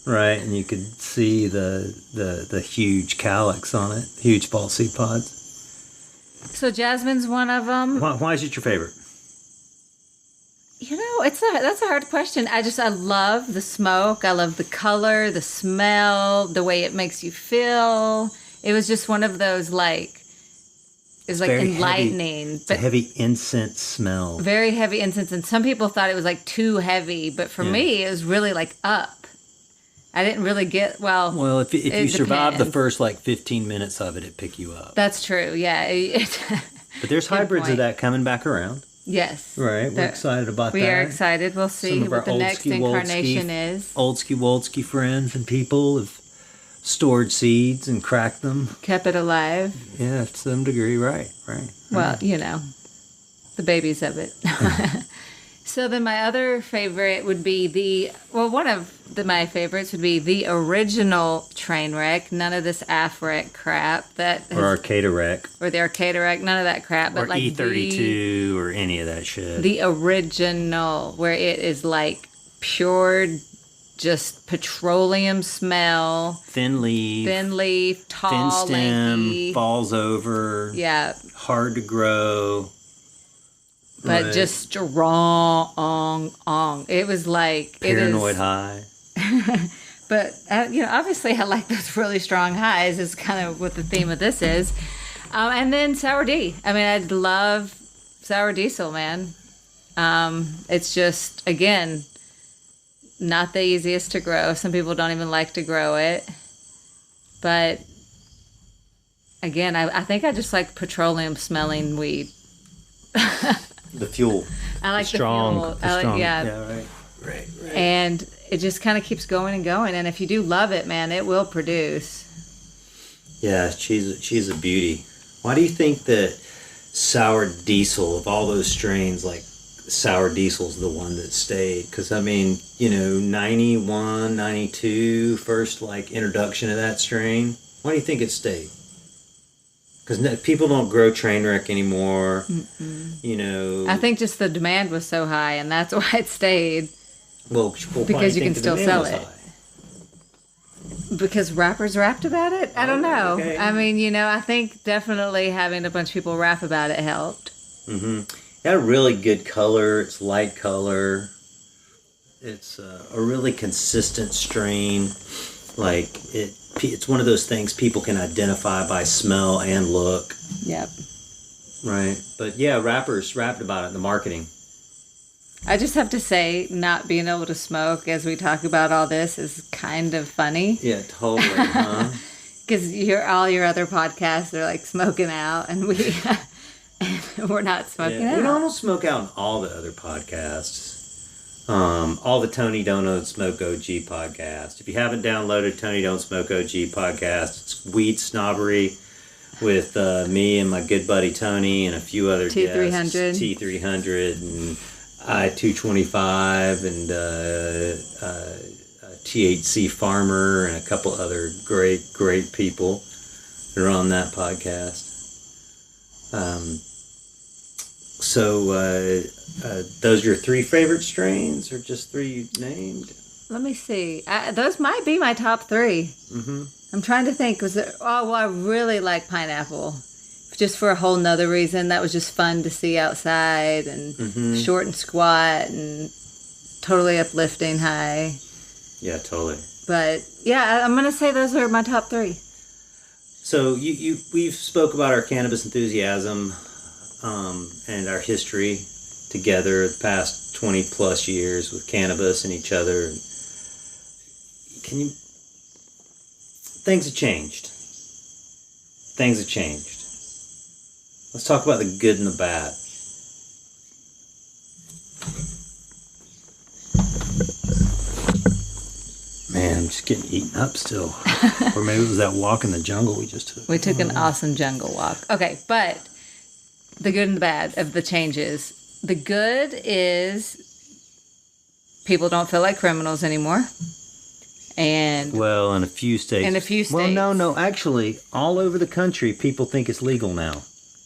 Right. And you could see the huge calyx on it, huge false seed pods. So Jasmine's one of them. Why is it your favorite? That's a hard question. I love the smoke. I love the color, the smell, the way it makes you feel. It was just one of those it was like very enlightening. It's a heavy incense smell. Very heavy incense. And some people thought it was like too heavy, but for me, it was really like up. I didn't really get, Well, if you survive the depends. first 15 minutes of it, it pick you up. That's true. Yeah. But there's Good hybrids point. of that coming back around. Yes. Right. We're excited about that. We are excited. We'll see Some of our what the next Oldski incarnation is. Oldski friends and people have stored seeds and cracked them. Kept it alive. Yeah, to some degree, right. Well, the babies of it. So then my other favorite would be one of my favorites would be the original Trainwreck. None of this Afrec crap Or Arcata Wreck. or the Arcata Wreck. None of that crap. But Or like E32 or any of that shit. the original, where it is like pure, just petroleum smell. Thin leaf, Tall, thin stem, lanky. falls over, Yeah, hard to grow. but Right. just strong. It was like Paranoid high. But obviously, I like those really strong highs. Is kind of what the theme of this is. And then Sour D. I mean, I love Sour Diesel, man. It's just again not the easiest to grow. Some people don't even like to grow it, but again, I think I just like petroleum smelling weed. The fuel. I like strong, the fuel. strong. Yeah. Right. And it just kind of keeps going and going. And if you do love it, man, it will produce. Yeah, she's a beauty. Why do you think that Sour Diesel, of all those strains, Sour Diesel's the one that stayed? Because, 91, 92, first, introduction of that strain. Why do you think it stayed? Because people don't grow Trainwreck anymore. I think just the demand was so high, and that's why it stayed. Well, because you can still sell it. Because rappers rapped about it? I don't know. Okay. I mean, I think definitely having a bunch of people rap about it helped. It got a really good color. It's light color. It's a really consistent strain. Like, it's one of those things people can identify by smell and look. Yep. Right. But yeah, rappers rapped about it in the marketing. I just have to say, not being able to smoke as we talk about all this is kind of funny. Yeah, totally, huh? Because all your other podcasts are like smoking out, and we're not smoking out. We don't smoke out in all the other podcasts. All the Tony Don't Smoke OG podcast. If you haven't downloaded Tony Don't Smoke OG podcast, it's weed snobbery with me and my good buddy Tony and a few other T300. guests. T300 and I-225 and THC Farmer and a couple other great people that are on that podcast. So those are your 3 favorite strains, or just 3 you named? Let me see. Those might be my top 3. Mm-hmm. I'm trying to think. I really like pineapple. Just for a whole nother reason. That was just fun to see outside, and short and squat and totally uplifting high. Yeah, totally. But yeah, I'm going to say those are my top 3. So we've spoke about our cannabis enthusiasm and our history together the past 20 plus years with cannabis and each other. Things have changed. Let's talk about the good and the bad. Man, I'm just getting eaten up still. Or maybe it was that walk in the jungle we just took. We took an awesome jungle walk. Okay, but the good and the bad of the changes. The good is people don't feel like criminals anymore. And well, in a few states. Well, no. Actually, all over the country, people think it's legal now.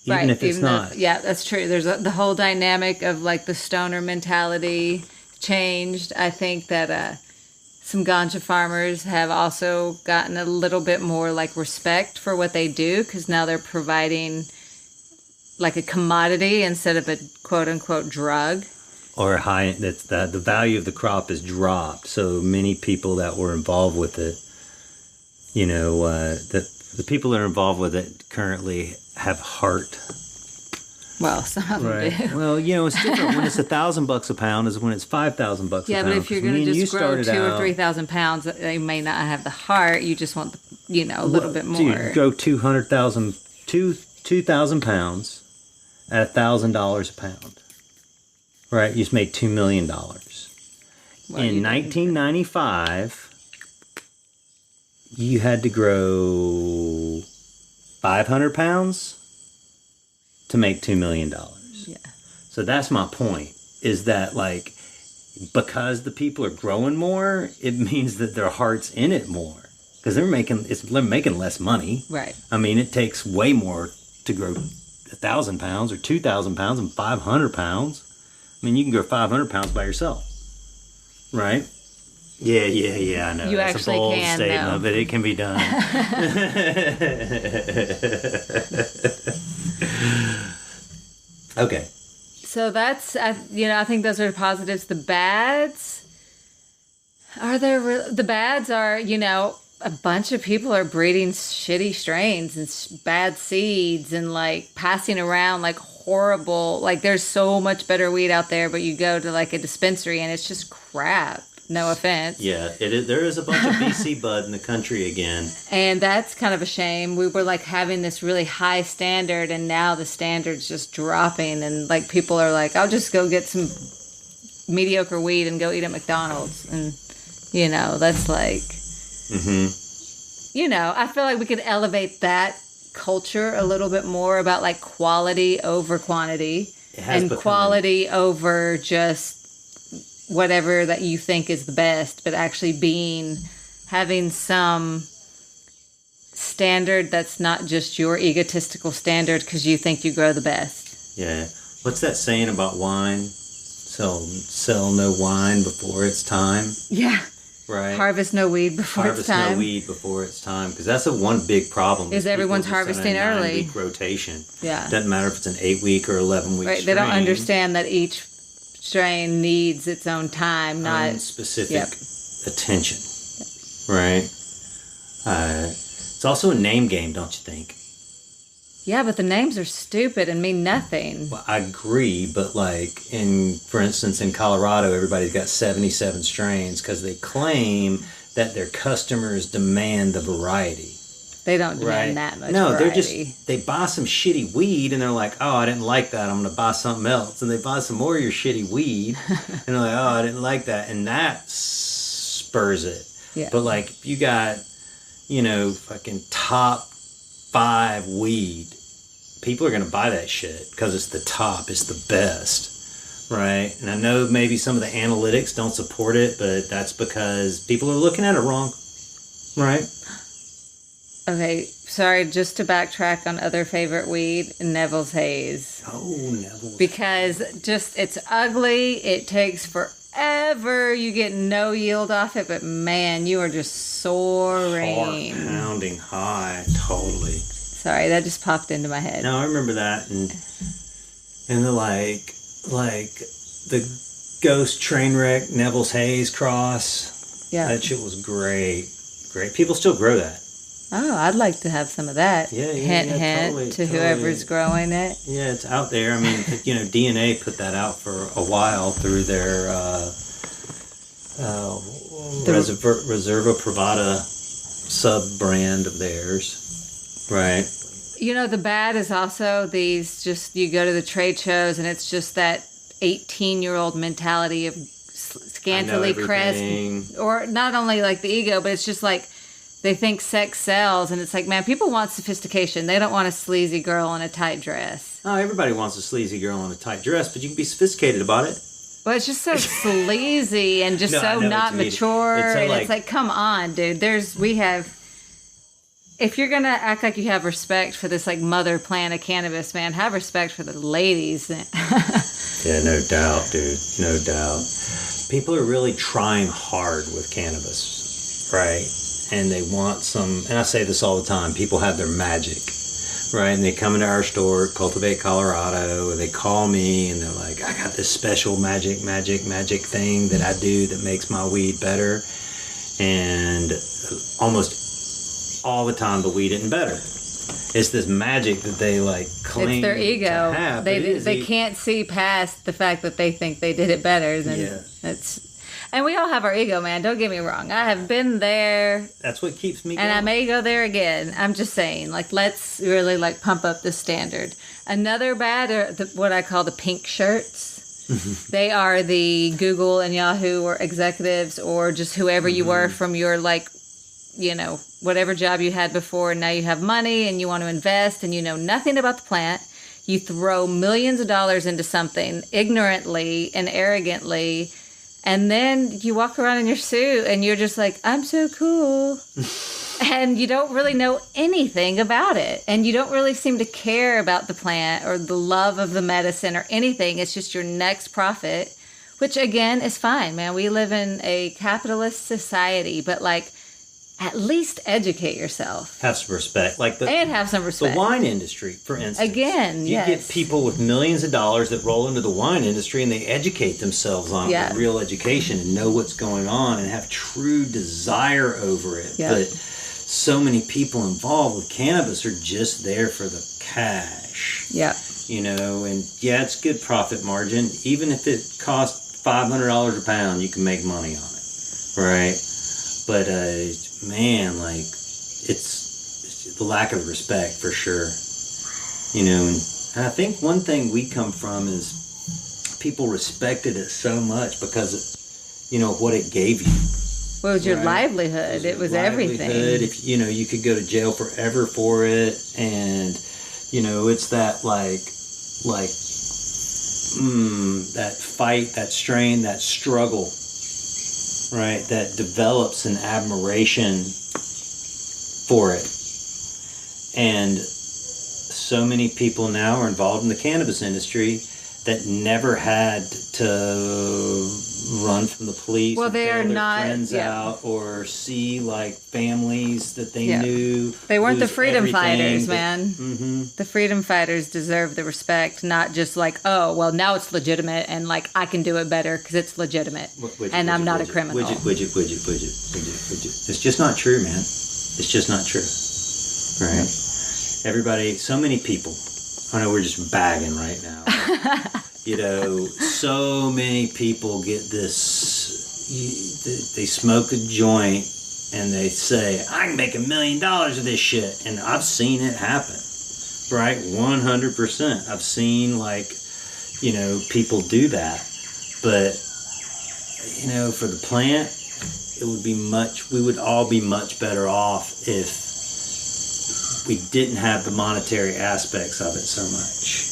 Even if it's not. Yeah, that's true. There's the whole dynamic of like the stoner mentality changed. I think that some ganja farmers have also gotten a little bit more like respect for what they do, because now they're providing like a commodity instead of a quote unquote drug. Or the value of the crop has dropped. So many people that were involved with it, the people that are involved with it currently have heart. Well, some right. do. Well, it's different when it's $1,000 a pound as when it's $5,000 a pound. Yeah, but if you're going to just grow 2,000 or 3,000 pounds, they may not have the heart. You just want a little bit more. Dude, grow 200,000 2,000 pounds at $1,000 a pound. Right, you just made $2 million. Well, in 1995, you had to grow 500 pounds to make $2 million. Yeah. So that's my point, is that like, because the people are growing more, it means that their heart's in it more. Because they're making less money. Right. I mean, it takes way more to grow 1,000 pounds or 2,000 pounds than 500 pounds. I mean, you can grow 500 pounds by yourself, right? Yeah, I know. You That's actually a bold can, statement, though. but it can be done. Okay. So that's, I think those are positives. The bads, the bads are, a bunch of people are breeding shitty strains and bad seeds and like passing around like horrible, like there's so much better weed out there, but you go to like a dispensary and it's just crap. No offense. Yeah, there is a bunch of BC bud in the country again. And that's kind of a shame. We were like having this really high standard, and now the standard's just dropping, and like people are like, I'll just go get some mediocre weed and go eat at McDonald's. And, that's like, I feel like we could elevate that culture a little bit more about like quality over quantity and quality over just whatever that you think is the best, but actually having some standard that's not just your egotistical standard because you think you grow the best. Yeah. What's that saying about wine? Sell no wine before it's time. Yeah. Right. Harvest no weed before it's time. Harvest no weed before it's time. Because that's one big problem. Is everyone's harvesting early. 9-week rotation. Yeah. Doesn't matter if it's an 8-week or 11-week Right. strain. They don't understand that each strain needs its own time, not specific attention. Right. It's also a name game, don't you think? Yeah, but the names are stupid and mean nothing. Well, I agree, but for instance, in Colorado, everybody's got 77 strains because they claim that their customers demand the variety. They don't demand that much No, variety. they buy some shitty weed and they're like, oh, I didn't like that, I'm going to buy something else. And they buy some more of your shitty weed and they're like, oh, I didn't like that. And that spurs it. Yeah. But if you got, fucking top 5 weed, people are going to buy that shit because it's the top, it's the best, right? And I know maybe some of the analytics don't support it, but that's because people are looking at it wrong, right? Okay, sorry, just to backtrack on other favorite weed, Neville's Haze. Oh, Neville's. Because it's ugly, it takes forever, you get no yield off it, but man, you are just soaring. Heart pounding high, totally. Sorry, that just popped into my head. No, I remember that, and the the Ghost Trainwreck Neville's Haze cross. Yeah, that shit was great. People still grow that. Oh, I'd like to have some of that. Yeah, hint totally, to whoever's growing it. Yeah, it's out there. I mean, DNA put that out for a while through their Reserva Privada sub-brand of theirs. Right. The bad is also these you go to the trade shows and it's just that 18-year-old mentality of scantily pressed, or not only the ego, but it's just they think sex sells, and it's man, people want sophistication. They don't want a sleazy girl in a tight dress. Oh, everybody wants a sleazy girl in a tight dress, but you can be sophisticated about it. Well, it's just so sleazy and just so not mature. It's come on, dude. If you're going to act like you have respect for this mother plant of cannabis, man, have respect for the ladies. Yeah, no doubt, dude. No doubt. People are really trying hard with cannabis, right? And they want and I say this all the time, people have their magic, right? And they come into our store, Cultivate Colorado, and they call me and they're like, I got this special magic thing that I do that makes my weed better. And almost all the time the weed isn't better. It's this magic that they claim. It's their ego. To have. They can't see past the fact that they think they did it better. And we all have our ego, man. Don't get me wrong. I have been there. That's what keeps me going. And I may go there again. I'm just saying, let's really pump up the standard. Another bad are what I call the pink shirts. They are the Google and Yahoo or executives or just whoever you were from your whatever job you had before. And now you have money and you want to invest and you know nothing about the plant. You throw millions of dollars into something ignorantly and arrogantly. And then you walk around in your suit and you're just I'm so cool. And you don't really know anything about it. And you don't really seem to care about the plant or the love of the medicine or anything. It's just your next profit, which again is fine, man. We live in a capitalist society, but at least educate yourself. Have some respect. And have some respect. The wine industry, for instance. Again, you get people with millions of dollars that roll into the wine industry and they educate themselves on it with real education and know what's going on and have true desire over it. Yeah. But so many people involved with cannabis are just there for the cash. Yeah. And it's good profit margin. Even if it costs $500 a pound, you can make money on it. Right? But, man, it's the lack of respect for sure. And I think one thing we come from is people respected it so much because of what it gave you. Well, it was your livelihood. It was everything. If you could go to jail forever for it, and it's that that fight, that strain, that struggle. Right, that develops an admiration for it, And so many people now are involved in the cannabis industry that never had to run from the police, well, or they bail are their not friends out, or see like families that they knew. They weren't the lose freedom everything fighters, that- man. Mm-hmm. The freedom fighters deserve the respect, not just like, oh, well, now it's legitimate and like I can do it better because it's legitimate and I'm not a criminal. Widget. It's just not true, man. It's just not true. Right? Everybody, so many people. I know we're just bagging right now. You know, so many people get this. They smoke a joint and they say, I can make $1 million of this shit. And I've seen it happen. Right? 100%. I've seen, like, you know, people do that. But, you know, for the plant, it would be we would all be much better off if we didn't have the monetary aspects of it so much.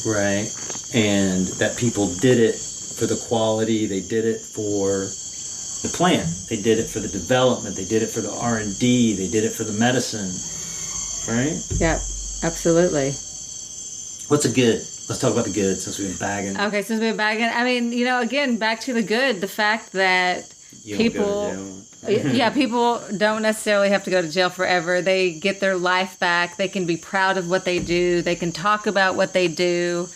Right? And that people did it for the quality, they did it for the plant, they did it for the development, they did it for the R&D, they did it for the medicine. Right? Yeah, absolutely. What's the good? Let's talk about the good since we've been bagging. Okay, since we've been bagging, I mean, you know, again, back to the good, the fact that people don't necessarily have to go to jail forever. They get their life back. They can be proud of what they do. They can talk about what they do.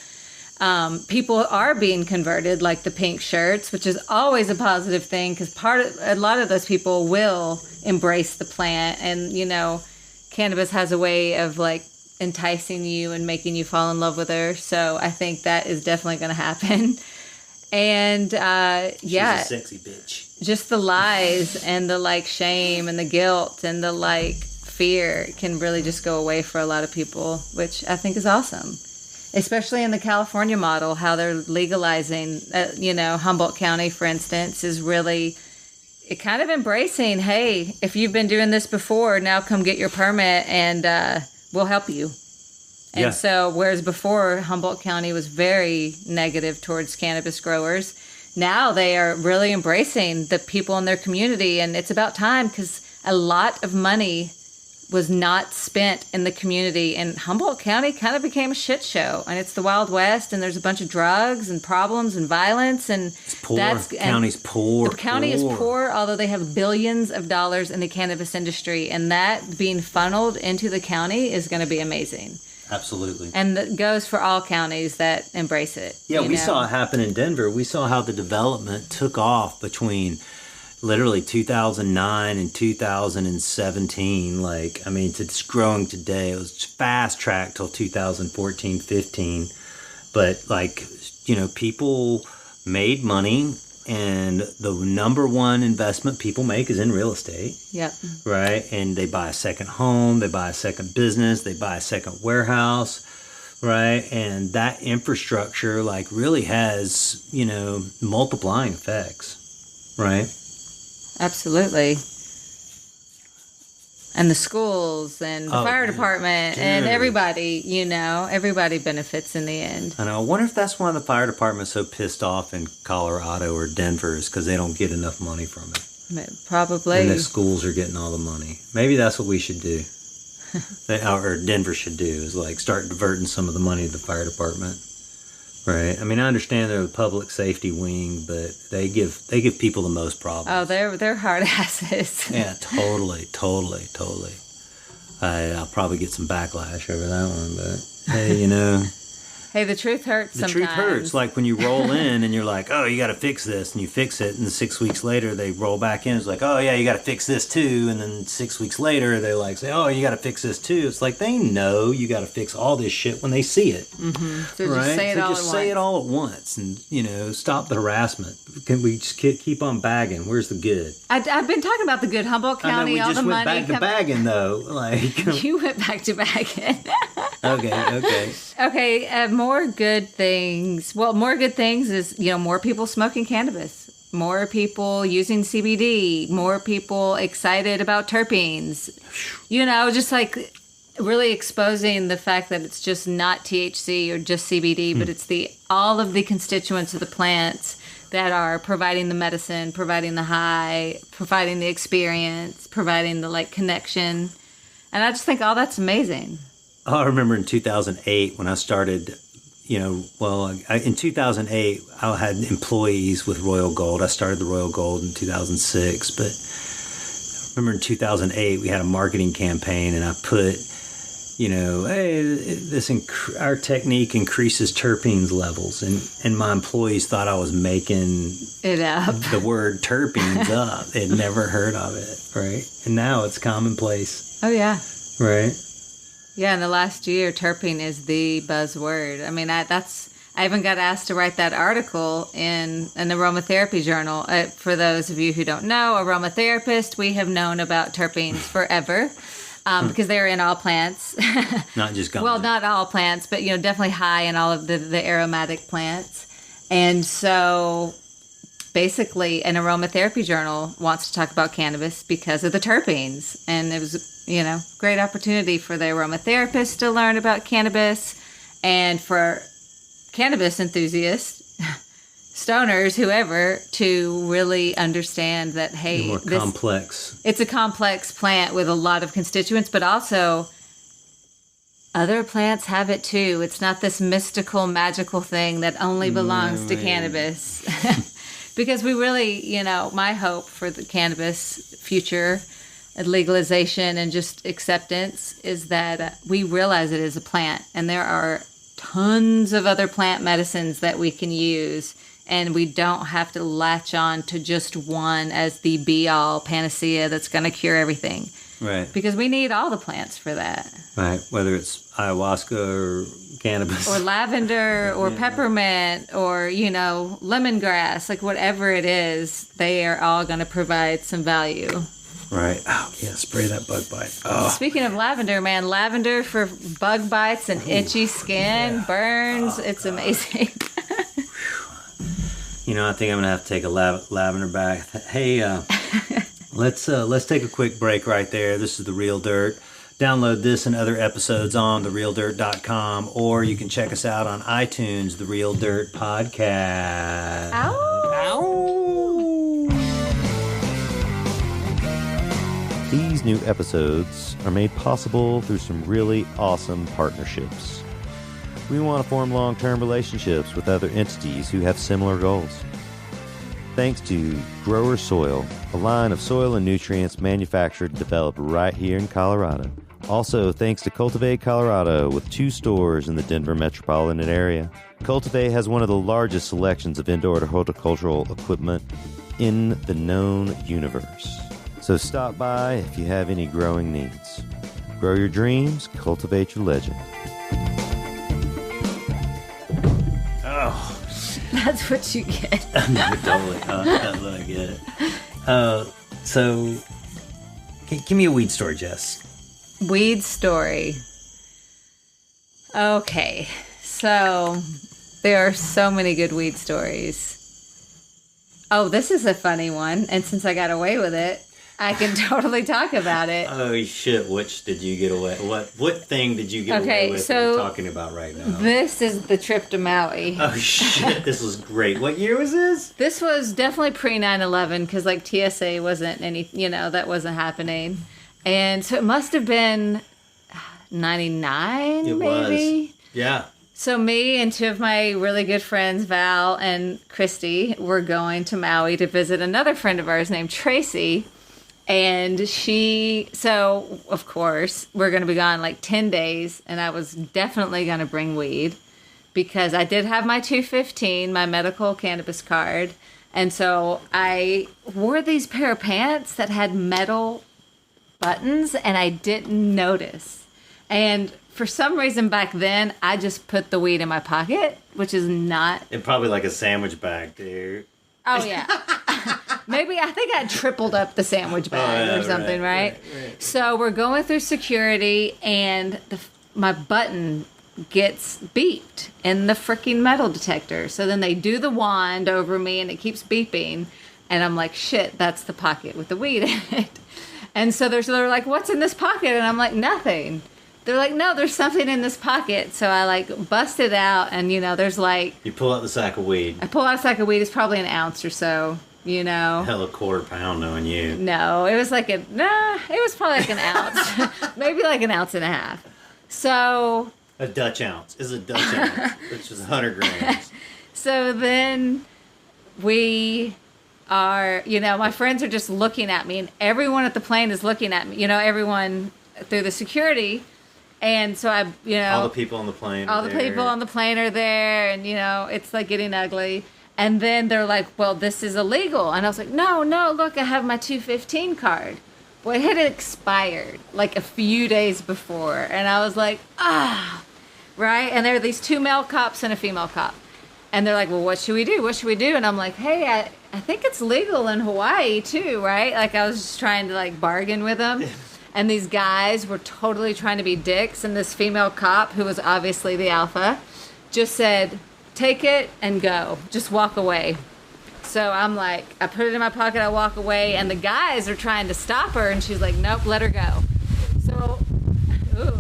People are being converted, like the pink shirts, which is always a positive thing because a lot of those people will embrace the plant. And, you know, cannabis has a way of like enticing you and making you fall in love with her. So I think that is definitely going to happen. And she's a sexy bitch. Just the lies and the like shame and the guilt and the like fear can really just go away for a lot of people, which I think is awesome. Especially in the California model, how they're legalizing, you know, Humboldt County, for instance, is really kind of embracing, hey, if you've been doing this before, now come get your permit and we'll help you. And so, whereas before Humboldt County was very negative towards cannabis growers, now they are really embracing the people in their community. And it's about time because a lot of money was not spent in the community. And Humboldt County kind of became a shit show. And it's the Wild West. And there's a bunch of drugs and problems and violence. And it's poor. The county's poor. The county is poor, although they have billions of dollars in the cannabis industry. And that being funneled into the county is going to be amazing. Absolutely. And that goes for all counties that embrace it. Yeah, we saw it happen in Denver. We saw how the development took off between literally 2009 and 2017. Like, I mean, it's growing today. It was fast tracked till 2014, 15. But, like, you know, people made money. And the number one investment people make is in real estate. Yep. Right? And they buy a second home, they buy a second business, they buy a second warehouse, right? And that infrastructure, like, really has, you know, multiplying effects, right? Absolutely. And the schools and the fire department and everybody, you know, everybody benefits in the end. I know. I wonder if that's why the fire department's so pissed off in Colorado or Denver is because they don't get enough money from it. Probably. And the schools are getting all the money. Maybe that's what we should do. Or Denver should do is like start diverting some of the money to the fire department. Right. I mean, I understand they're the public safety wing, but they give people the most problems. Oh, they're hard asses. Yeah, totally. I'll probably get some backlash over that one, but hey, you know. Hey, the truth hurts sometimes. The truth hurts. Like when you roll in and you're like, oh, you got to fix this. And you fix it. And 6 weeks later, they roll back in. It's like, oh, yeah, you got to fix this too. And then 6 weeks later, they like say, oh, you got to fix this too. It's like they know you got to fix all this shit when they see it. Mm-hmm. So right? just say it all at once. Say it all at once and, you know, stop the harassment. Can we just keep on bagging? Where's the good? I've been talking about the good. Humboldt County, we all just the went money. back to bagging, though. Like You went back to bagging. Okay. Okay, more good things. Well, more good things is, you know, more people smoking cannabis, more people using CBD, more people excited about terpenes. You know, just like really exposing the fact that it's just not THC or just CBD, but it's all of the constituents of the plants that are providing the medicine, providing the high, providing the experience, providing the like connection. And I just think, oh, that's amazing. I remember in 2008 when I started, in 2008, I had employees with Royal Gold. I started the Royal Gold in 2006, but I remember in 2008 we had a marketing campaign, and I put, hey, our technique increases terpenes levels, and my employees thought I was making it up. The word terpenes up. They'd never heard of it, right? And now it's commonplace. Oh yeah, right. Yeah, in the last year, terpene is the buzzword. I mean, I even got asked to write that article in an aromatherapy journal. For those of you who don't know, aromatherapist, we have known about terpenes forever because they're in all plants. Not just gummies. Well, not all plants, but definitely high in all of the aromatic plants. And so basically an aromatherapy journal wants to talk about cannabis because of the terpenes. And it was, great opportunity for the aromatherapists to learn about cannabis, and for cannabis enthusiasts, stoners, whoever, to really understand that, hey, complex. It's a complex plant with a lot of constituents, but also other plants have it too. It's not this mystical, magical thing that only belongs to cannabis. Because we really, my hope for the cannabis future, legalization and just acceptance, is that we realize it is a plant, and there are tons of other plant medicines that we can use, and we don't have to latch on to just one as the be-all panacea that's going to cure everything. Right. Because we need all the plants for that. Right. Whether it's ayahuasca or cannabis. Or lavender or peppermint or, lemongrass, like whatever it is, they are all going to provide some value. Right. Oh, yeah, spray that bug bite. Oh. Speaking of lavender, man, lavender for bug bites and itchy skin, burns, it's amazing. I think I'm going to have to take a lavender bath. Hey, let's take a quick break right there. This is The Real Dirt. Download this and other episodes on therealdirt.com, or you can check us out on iTunes, The Real Dirt Podcast. Ow! Ow! These new episodes are made possible through some really awesome partnerships. We want to form long-term relationships with other entities who have similar goals. Thanks to Grower Soil, a line of soil and nutrients manufactured and developed right here in Colorado. Also, thanks to Cultivate Colorado, with 2 stores in the Denver metropolitan area. Cultivate has one of the largest selections of indoor horticultural equipment in the known universe. So stop by if you have any growing needs. Grow your dreams, cultivate your legend. Oh. That's what you get. No, totally. That's what I get. So, give me a weed story, Jess. Weed story. Okay, so there are so many good weed stories. Oh, this is a funny one, and since I got away with it, I can totally talk about it. Oh shit! Which did you get away? What thing did you get away with? So that we're talking about right now. This is the trip to Maui. Oh shit! This was great. What year was this? This was definitely pre 9/11 because TSA wasn't any, that wasn't happening, and so it must have been 99. It maybe. Was. Yeah. So me and 2 of my really good friends, Val and Christy, were going to Maui to visit another friend of ours named Tracy. And so of course, we're going to be gone 10 days, and I was definitely going to bring weed because I did have my 215, my medical cannabis card. And so I wore these pair of pants that had metal buttons, and I didn't notice. And for some reason back then, I just put the weed in my pocket, which is not... It's probably like a sandwich bag, dude. Oh, yeah. Maybe I think I tripled up the sandwich bag or something, right? So we're going through security, and my button gets beeped in the freaking metal detector. So then they do the wand over me, and it keeps beeping. And I'm like, shit, that's the pocket with the weed in it. And so they're like, what's in this pocket? And I'm like, nothing. They're like, no, there's something in this pocket. So I bust it out, and there's You pull out the sack of weed. I pull out a sack of weed. It's probably an ounce or so. Hell, a quarter pound knowing you. No, it was like it was probably like an ounce, maybe like an ounce and a half. So a Dutch ounce is a Dutch ounce, which is 100 grams. So then we are, my friends are just looking at me, and everyone at the plane is looking at me. Everyone through the security, and so I, all the people on the plane. All the people on the plane are there, and it's like getting ugly. And then they're like, well, this is illegal. And I was like, no, look, I have my 215 card. Well, it had expired like a few days before. And I was like, right? And there are these 2 male cops and a female cop. And they're like, well, what should we do? What should we do? And I'm like, hey, I think it's legal in Hawaii too, right? Like I was just trying to like bargain with them. And these guys were totally trying to be dicks. And this female cop, who was obviously the alpha, just said, take it and go. Just walk away. So I'm like, I put it in my pocket, I walk away, and the guys are trying to stop her, and she's like, nope, let her go. So,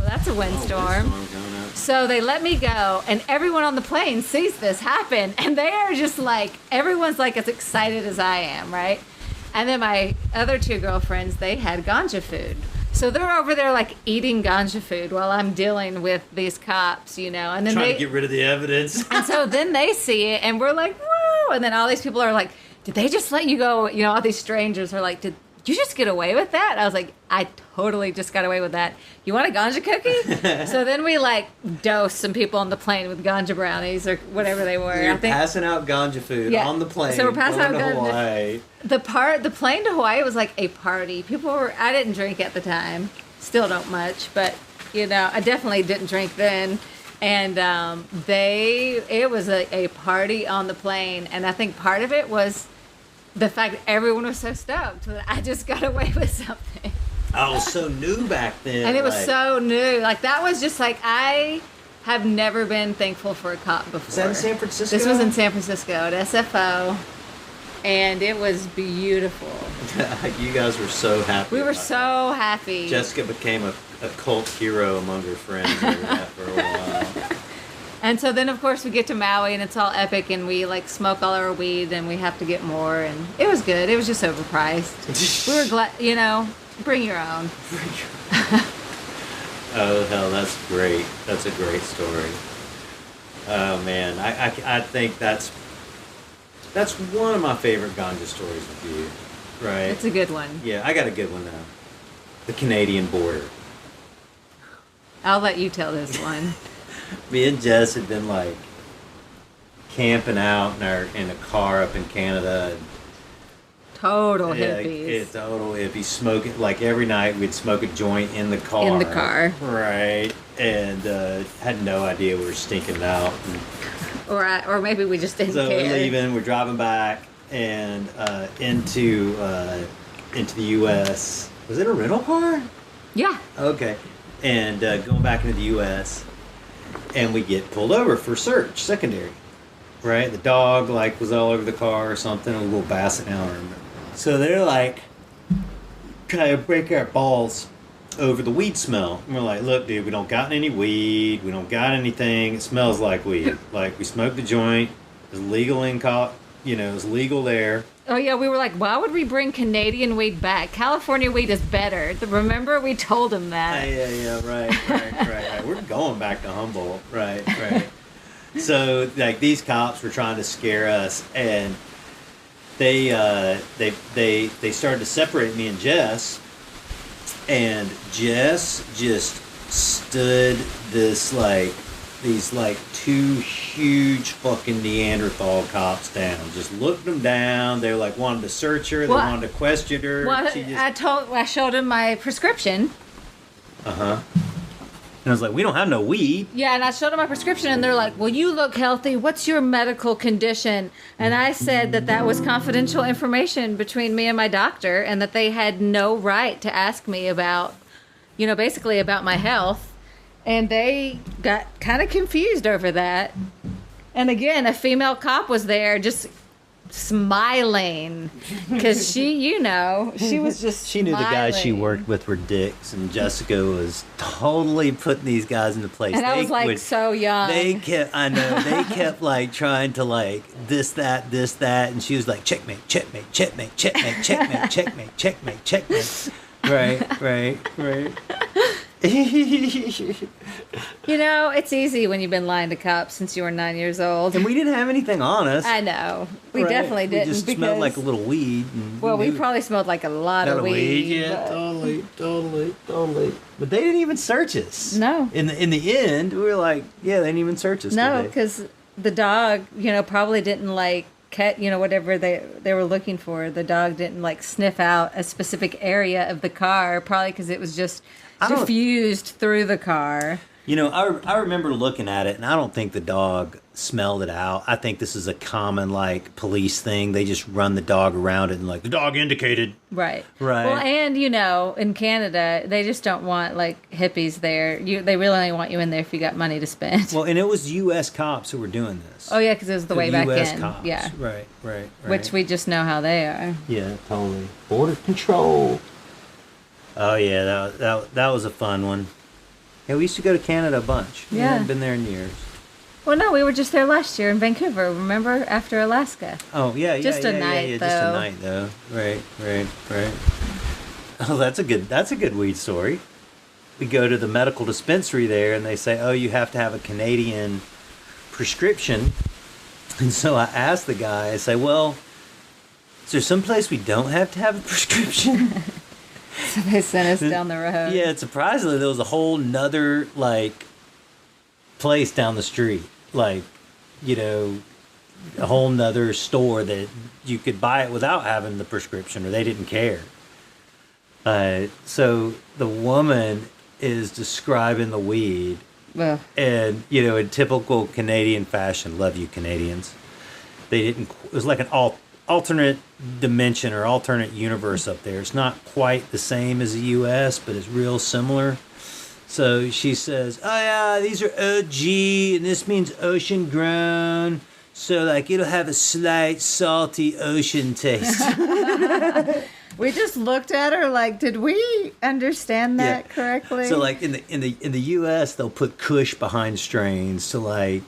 that's a windstorm. So they let me go, and everyone on the plane sees this happen, and they are just like, everyone's like as excited as I am, right? And then my other 2 girlfriends, they had ganja food. So they're over there like eating ganja food while I'm dealing with these cops, and then trying to get rid of the evidence. And so then they see it, and we're like, woo! And then all these people are like, did they just let you go? All these strangers are like, did you just get away with that? I was like, I totally just got away with that. You want a ganja cookie? So then we like dosed some people on the plane with ganja brownies or whatever they were. You're passing out ganja food on the plane. So we're passing out ganja. Hawaii. The plane to Hawaii was like a party. I didn't drink at the time. Still don't much, but I definitely didn't drink then. And it was a party on the plane, and I think part of it was the fact that everyone was so stoked that I just got away with something. I was so new back then. And it was so new. Like, that was just like, I have never been thankful for a cop before. Was that in San Francisco? This was in San Francisco at SFO. And it was beautiful. You guys were so happy. We were so happy. Jessica became a cult hero among her friends over that for a while. And so then, of course, we get to Maui, and it's all epic, and we, like, smoke all our weed, and we have to get more, and it was good. It was just overpriced. We were glad, bring your own. Oh, hell, that's great. That's a great story. Oh, man. I think that's one of my favorite ganja stories with you, right? It's a good one. Yeah, I got a good one, though. The Canadian border. I'll let you tell this one. Me and Jess had been like camping out in a car up in Canada. Total hippies. Total hippies. Smoking, like every night we'd smoke a joint in the car. Right. And had no idea we were stinking out. Or maybe we just didn't care. So we're leaving, we're driving back and into the U.S. Was it a rental car? Yeah. Okay. And going back into the U.S., and we get pulled over for search, secondary, right? The dog, like, was all over the car or something, a little basset hound. So they're, like, trying to break our balls over the weed smell. And we're like, look, dude, we don't got any weed. We don't got anything. It smells like weed. Like, we smoked the joint. It was legal it was legal there. Oh, yeah, we were like, why would we bring Canadian weed back? California weed is better. Remember? We told them that. Yeah, right. We're going back to Humboldt. Right. So, like, these cops were trying to scare us, and they started to separate me and Jess, and Jess just stood these 2 huge fucking Neanderthal cops down. Just looked them down. They like wanted to search her. They wanted to question her. Well, I showed him my prescription. And I was like, we don't have no weed. Yeah, and I showed them my prescription, and they're like, well, you look healthy. What's your medical condition? And I said that was confidential information between me and my doctor, and that they had no right to ask me about, basically about my health. And they got kind of confused over that. And again, a female cop was there just smiling because she was just She knew the guys she smiling. worked with were dicks, and Jessica was totally putting these guys into place. And I was like so young. They kept like trying to like this, that, and she was like, checkmate, checkmate, checkmate, checkmate, checkmate, checkmate, checkmate, checkmate. Right. It's easy when you've been lying to cops since you were 9 years old. And we didn't have anything on us. I know. We Right. definitely didn't. We just because, smelled like a little weed. And we probably smelled like a lot of weed. Yeah, but- totally. But they didn't even search us. No. In the end, we were like, yeah, they didn't even search us. No, did they? because the dog, probably didn't like cut, whatever they were looking for. The dog didn't like sniff out a specific area of the car, probably because it was just diffused through the car. I remember looking at it, and I don't think the dog smelled it out. I think this is a common, like, police thing. They just run the dog around it and, like, the dog indicated. Right. Right. Well, and, in Canada, they just don't want, like, hippies there. They really only want you in there if you got money to spend. Well, and it was U.S. cops who were doing this. Oh, yeah, because it was the way back US in. cops. Yeah. Right. Which we just know how they are. Yeah, totally. Border control. Oh, yeah, that was a fun one. Yeah, we used to go to Canada a bunch. We Yeah. hadn't been there in years. Well, no, we were just there last year in Vancouver, remember? After Alaska. Oh, yeah. Just a night, Just a though. night, though. Right. Oh, that's a good weed story. We go to the medical dispensary there, and they say, oh, you have to have a Canadian prescription. And so I asked the guy, I say, well, is there some place we don't have to have a prescription? So they sent us down the road. Yeah, surprisingly, there was a whole nother, like, place down the street. Like, a whole nother store that you could buy it without having the prescription, or they didn't care. So the woman is describing the weed, Well, and, in typical Canadian fashion, love you Canadians, it was like an alternate dimension or alternate universe up there. It's not quite the same as the U.S., but it's real similar. So she says, oh yeah, these are OG, and this means ocean grown. So like it'll have a slight salty ocean taste. we just looked at her like, did we understand that correctly? So like in the U.S., they'll put Kush behind strains to like,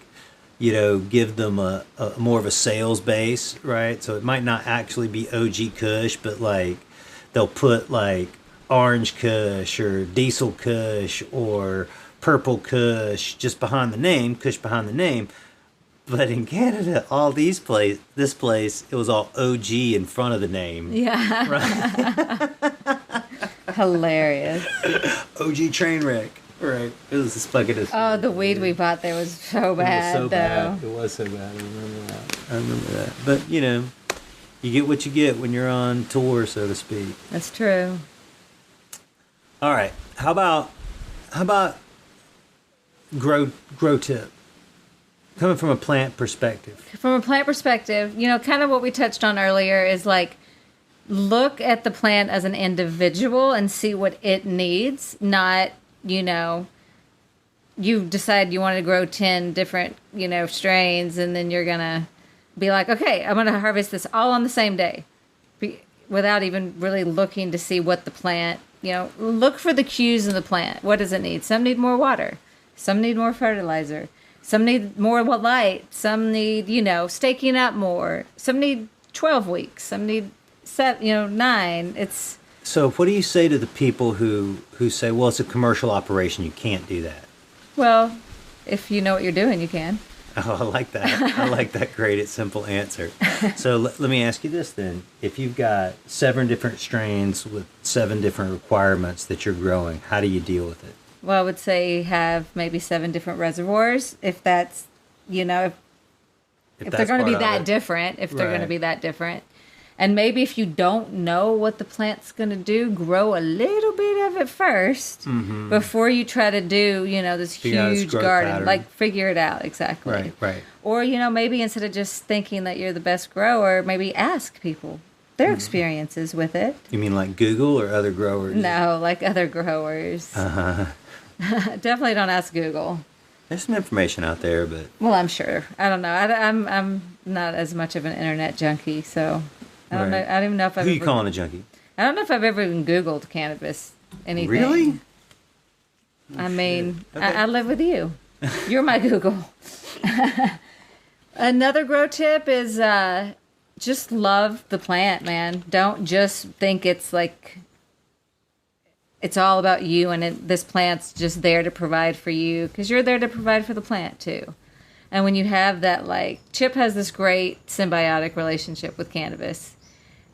give them a more of a sales base, right? So it might not actually be OG Kush, but like they'll put like Orange Kush or Diesel Kush or Purple Kush just behind the name, Kush behind the name. But in Canada, this place, it was all OG in front of the name. Yeah. Right? Hilarious. OG train wreck. Right. It was just fucking. Oh, the weed we bought there was so bad, It was so though. bad. It was so bad. I remember that. But, you get what you get when you're on tour, so to speak. That's true. All right. How about grow tip? Coming from a plant perspective. From a plant perspective, kind of what we touched on earlier is like, look at the plant as an individual and see what it needs, not, you decide you want to grow 10 different, strains, and then you're going to be like, okay, I'm going to harvest this all on the same day without even really looking to see what the plant, look for the cues in the plant. What does it need? Some need more water. Some need more fertilizer. Some need more light. Some need, staking up more. Some need 12 weeks. Some need 9. It's... So what do you say to the people who say, well, it's a commercial operation, you can't do that? Well, if you know what you're doing, you can. Oh, I like that. I like that great, simple answer. So let me ask you this then. If you've got 7 different strains with 7 different requirements that you're growing, how do you deal with it? Well, I would say have maybe 7 different reservoirs, if that's, if they're going to be that different, they're going to be that different. And maybe if you don't know what the plant's going to do, grow a little bit of it first before you try to do, this huge garden. Pattern. Like, figure it out, exactly. Right. Or, maybe instead of just thinking that you're the best grower, maybe ask people their experiences with it. You mean like Google or other growers? No, like other growers. Definitely don't ask Google. There's some information out there, but... Well, I'm sure. I don't know. not as much of an internet junkie, so I don't know. Right. I don't even know if I've Who you ever, calling a junkie? I don't know if I've ever even Googled cannabis anything. Really? I mean, Okay. I live with you. You're my Google. Another grow tip is just love the plant, man. Don't just think it's like it's all about you and this plant's just there to provide for you, because you're there to provide for the plant too. And when you have that, like, Chip has this great symbiotic relationship with cannabis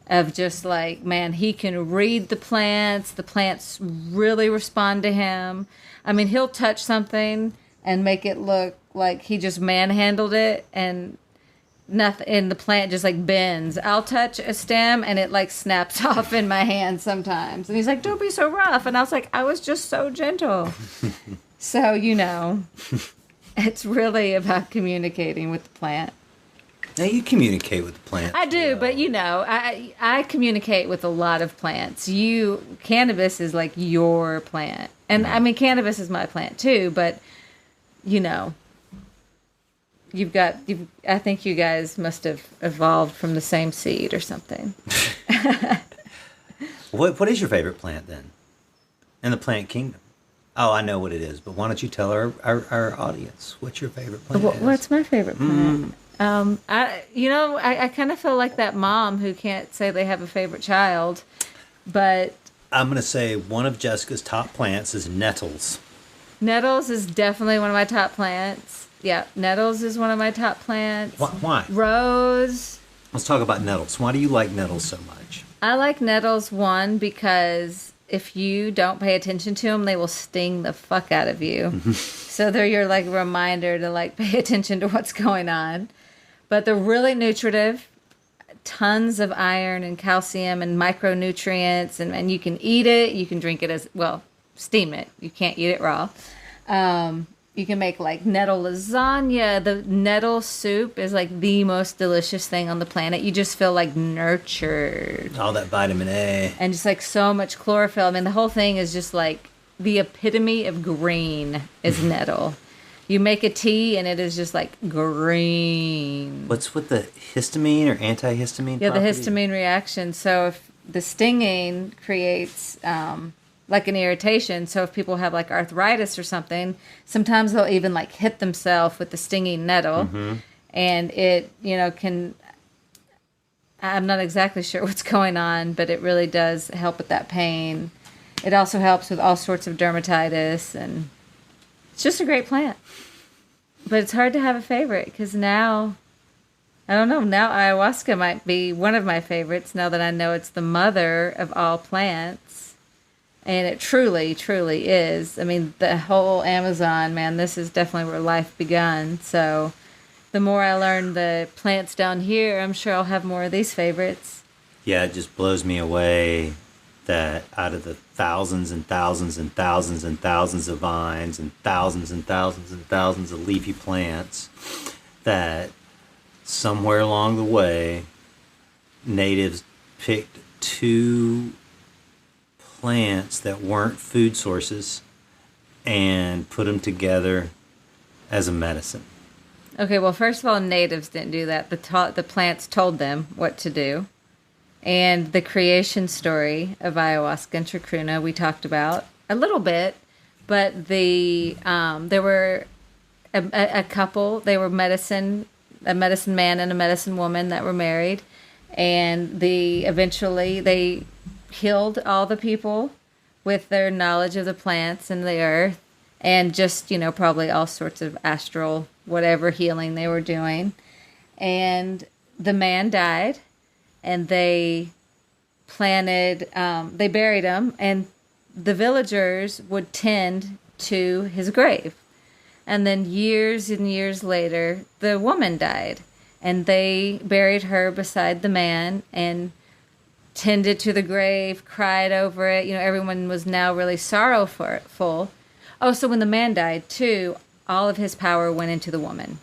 of just like, man, he can read the plants really respond to him. I mean, he'll touch something and make it look like he just manhandled it, and nothing, and the plant just like bends. I'll touch a stem and it like snaps off in my hand sometimes. And he's like, don't be so rough. And I was like, I was just so gentle. So, it's really about communicating with the plant. Now you communicate with the plant. I do, but I communicate with a lot of plants. Cannabis is like your plant. And I mean, cannabis is my plant too, but I think you guys must have evolved from the same seed or something. What is your favorite plant then? In the plant kingdom? Oh, I know what it is, but why don't you tell our audience what's your favorite plant? What's my favorite plant? I kind of feel like that mom who can't say they have a favorite child, but I'm going to say one of Jessica's top plants is nettles. Nettles is definitely one of my top plants. Yeah, nettles is one of my top plants. Why? Rose. Let's talk about nettles. Why do you like nettles so much? I like nettles, one, because if you don't pay attention to them, they will sting the fuck out of you. So they're your like reminder to like pay attention to what's going on. But they're really nutritive, tons of iron and calcium and micronutrients, and you can eat it, you can drink it as well, steam it. You can't eat it raw. You can make like nettle lasagna. The nettle soup is like the most delicious thing on the planet. You just feel like nurtured. All that vitamin A. And just like so much chlorophyll. I mean, the whole thing is just like the epitome of green is nettle. You make a tea and it is just like green. What's with the histamine or antihistamine? Yeah, property? the histamine reaction. So if the stinging creates like an irritation. So if people have like arthritis or something, sometimes they'll even like hit themselves with the stinging nettle. Mm-hmm. And it, can, I'm not exactly sure what's going on, but it really does help with that pain. It also helps with all sorts of dermatitis, and it's just a great plant. But it's hard to have a favorite because now, I don't know, now ayahuasca might be one of my favorites now that I know it's the mother of all plants. And it truly, truly is. I mean, the whole Amazon, man, this is definitely where life begun. So the more I learn the plants down here, I'm sure I'll have more of these favorites. Yeah, it just blows me away that out of the thousands and thousands and thousands and thousands of vines and thousands and thousands and thousands of leafy plants, that somewhere along the way, natives picked two plants that weren't food sources and put them together as a medicine. Okay, well, first of all, natives didn't do that. The plants told them what to do. And the creation story of ayahuasca and chacruna we talked about a little bit, but there were a couple. They were a medicine man and a medicine woman that were married, and eventually they healed all the people with their knowledge of the plants and the earth, and just probably all sorts of astral whatever healing they were doing. And the man died. And they they buried him, and the villagers would tend to his grave. And then years and years later, the woman died, and they buried her beside the man and tended to the grave, cried over it. Everyone was now really sorrowful. Oh, so when the man died too, all of his power went into the woman.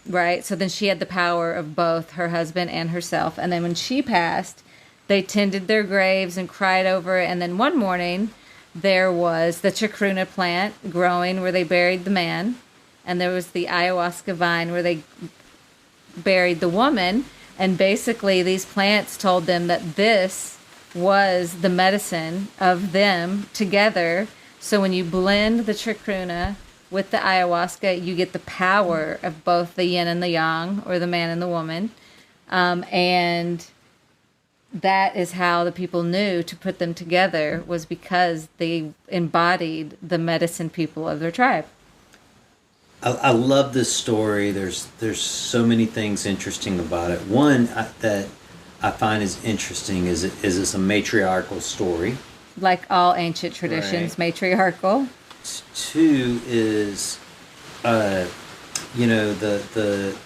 Right? So then she had the power of both her husband and herself. And then when she passed, they tended their graves and cried over it. And then one morning, there was the chacruna plant growing where they buried the man. And there was the ayahuasca vine where they buried the woman. And basically, these plants told them that this was the medicine of them together. So when you blend the trichruna with the ayahuasca, you get the power of both the yin and the yang, or the man and the woman. And that is how the people knew to put them together, was because they embodied the medicine people of their tribe. I love this story. There's so many things interesting about it. One that I find is interesting is it's a matriarchal story. Like all ancient traditions, right. Matriarchal. Two is, the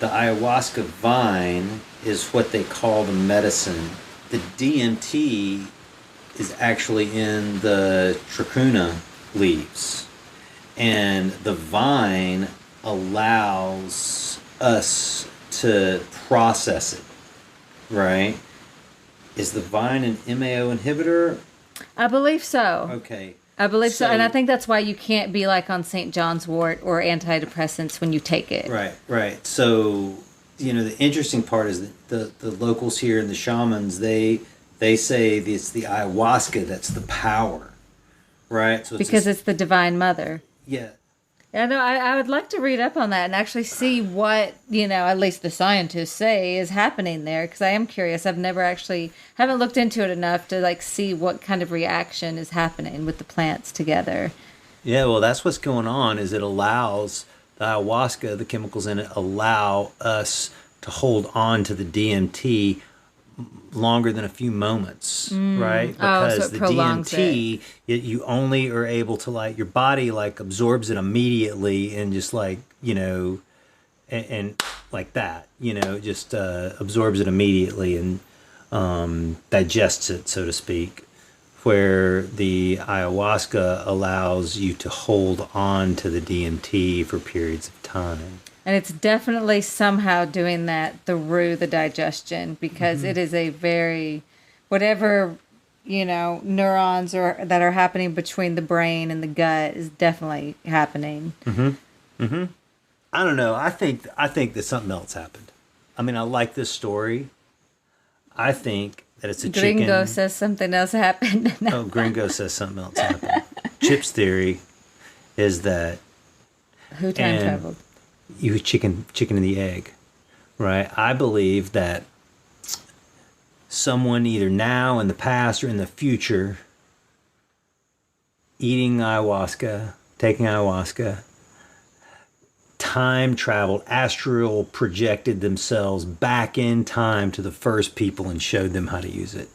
ayahuasca vine is what they call the medicine. The DMT is actually in the trichruna leaves, and the vine allows us to process it, right? Is the vine an MAO inhibitor? I believe so. Okay. I believe so. And I think that's why you can't be like on St. John's wort or antidepressants when you take it. Right. So, the interesting part is that the locals here and the shamans, they say it's the ayahuasca that's the power, right? So because it's the divine mother. Yeah. Yeah, no, I would like to read up on that and actually see what, at least the scientists say is happening there, because I am curious. I've never haven't looked into it enough to see what kind of reaction is happening with the plants together. Yeah, well, that's what's going on, is it allows the ayahuasca, the chemicals in it, allow us to hold on to the DMT longer than a few moments, right? Because so the DMT, you only are able to your body absorbs it immediately and just and like that, just absorbs it immediately and digests it, so to speak. Where the ayahuasca allows you to hold on to the DMT for periods of time. And it's definitely somehow doing that through the digestion, because it is a very, whatever, neurons that are happening between the brain and the gut is definitely happening. I don't know. I think that something else happened. I mean, I like this story. I think that it's a chicken. Gringo says something else happened. Oh, Gringo says something else happened. Chip's theory is that who time traveled? You chicken and the egg, right? I believe that someone either now, in the past, or in the future, eating ayahuasca, taking ayahuasca, time traveled, astral projected themselves back in time to the first people and showed them how to use it.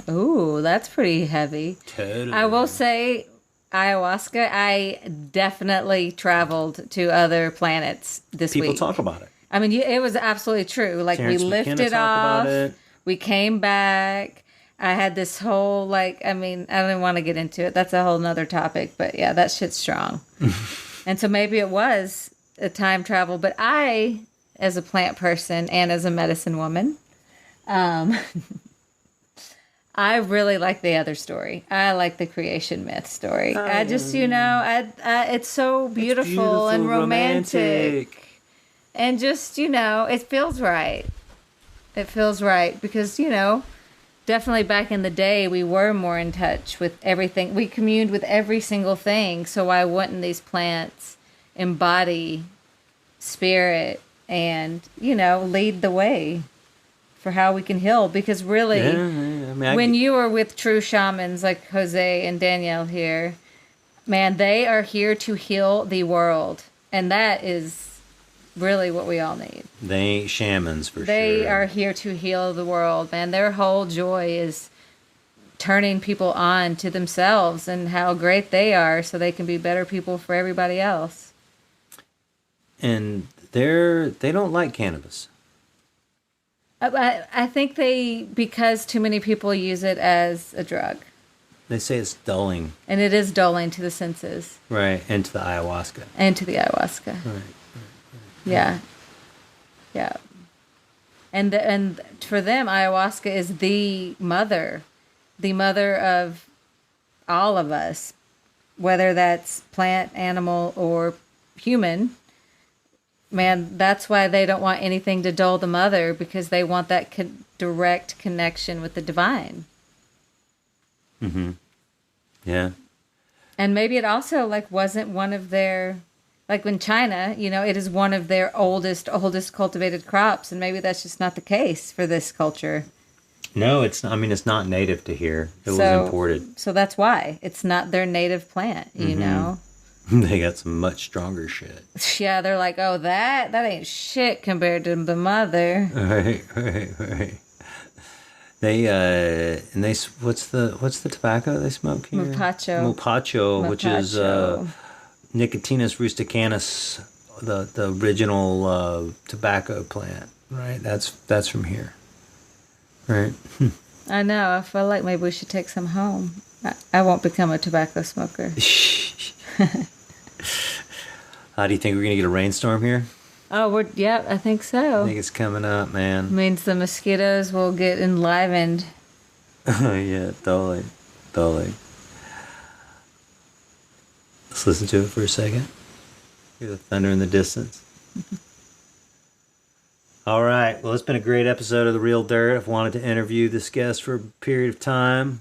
Ooh, that's pretty heavy. Totally. I will say, ayahuasca, I definitely traveled to other planets this week. People talk about it. I mean, it was absolutely true. Terrence we lifted off, we came back. I had this whole, I don't even want to get into it. That's a whole nother topic. But yeah, that shit's strong. And so maybe it was a time travel. But I, as a plant person and as a medicine woman, I really like the other story. I like the creation myth story. I just, it's so beautiful and romantic. And just, it feels right. It feels right because, definitely back in the day, we were more in touch with everything. We communed with every single thing. So why wouldn't these plants embody spirit and, lead the way for how we can heal? Because really, when you are with true shamans like Jose and Danielle here, man, they are here to heal the world. And that is really what we all need. They ain't shamans for sure. They are here to heal the world, man. Their whole joy is turning people on to themselves and how great they are so they can be better people for everybody else. And they don't like cannabis. I think because too many people use it as a drug. They say it's dulling. And it is dulling to the senses. Right, and to the ayahuasca. Right. Yeah. Yeah. And for them, ayahuasca is the mother of all of us, whether that's plant, animal, or human. man, that's why they don't want anything to dull the mother, because they want that direct connection with the divine. Mm-hmm. Yeah. And maybe it also like wasn't one of their, like in China, you know, it is one of their oldest cultivated crops, and maybe that's just not the case for this culture. No, it's not. I mean, it's not native to here. It was imported. So that's why it's not their native plant, you know. They got some much stronger shit. Yeah, they're like, oh, that ain't shit compared to the mother. Right. They what's the tobacco they smoke here? Mupacho, which is Nicotinus rusticanus, the original tobacco plant. Right, that's from here. Right. I know. I feel like maybe we should take some home. I won't become a tobacco smoker. How do you think we're gonna get a rainstorm here? Oh, yeah, I think so. I think it's coming up, man. Means the mosquitoes will get enlivened. Yeah, totally. Let's listen to it for a second. Hear the thunder in the distance. All right. Well, it's been a great episode of The Real Dirt. I've wanted to interview this guest for a period of time.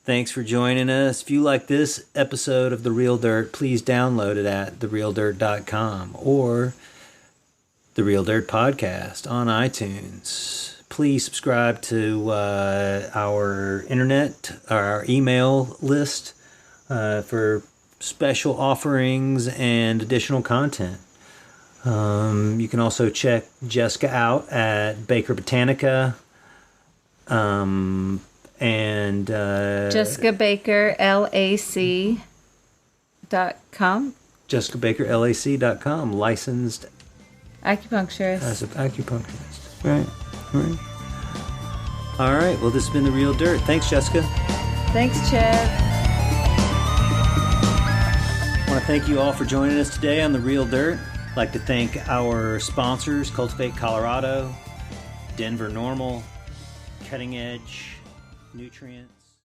Thanks for joining us. If you like this episode of The Real Dirt, please download it at therealdirt.com or The Real Dirt Podcast on iTunes. Please subscribe to our email list for special offerings and additional content. You can also check Jessica out at Baker Botanica. And Jessica Baker, LAC.com. JessicaBakerLAC.com, licensed acupuncturist. As an acupuncturist. Right. All right. Well, this has been The Real Dirt. Thanks, Jessica. Thanks, Chad. I want to thank you all for joining us today on The Real Dirt. I'd like to thank our sponsors, Cultivate Colorado, Denver Normal, Cutting Edge Nutrient.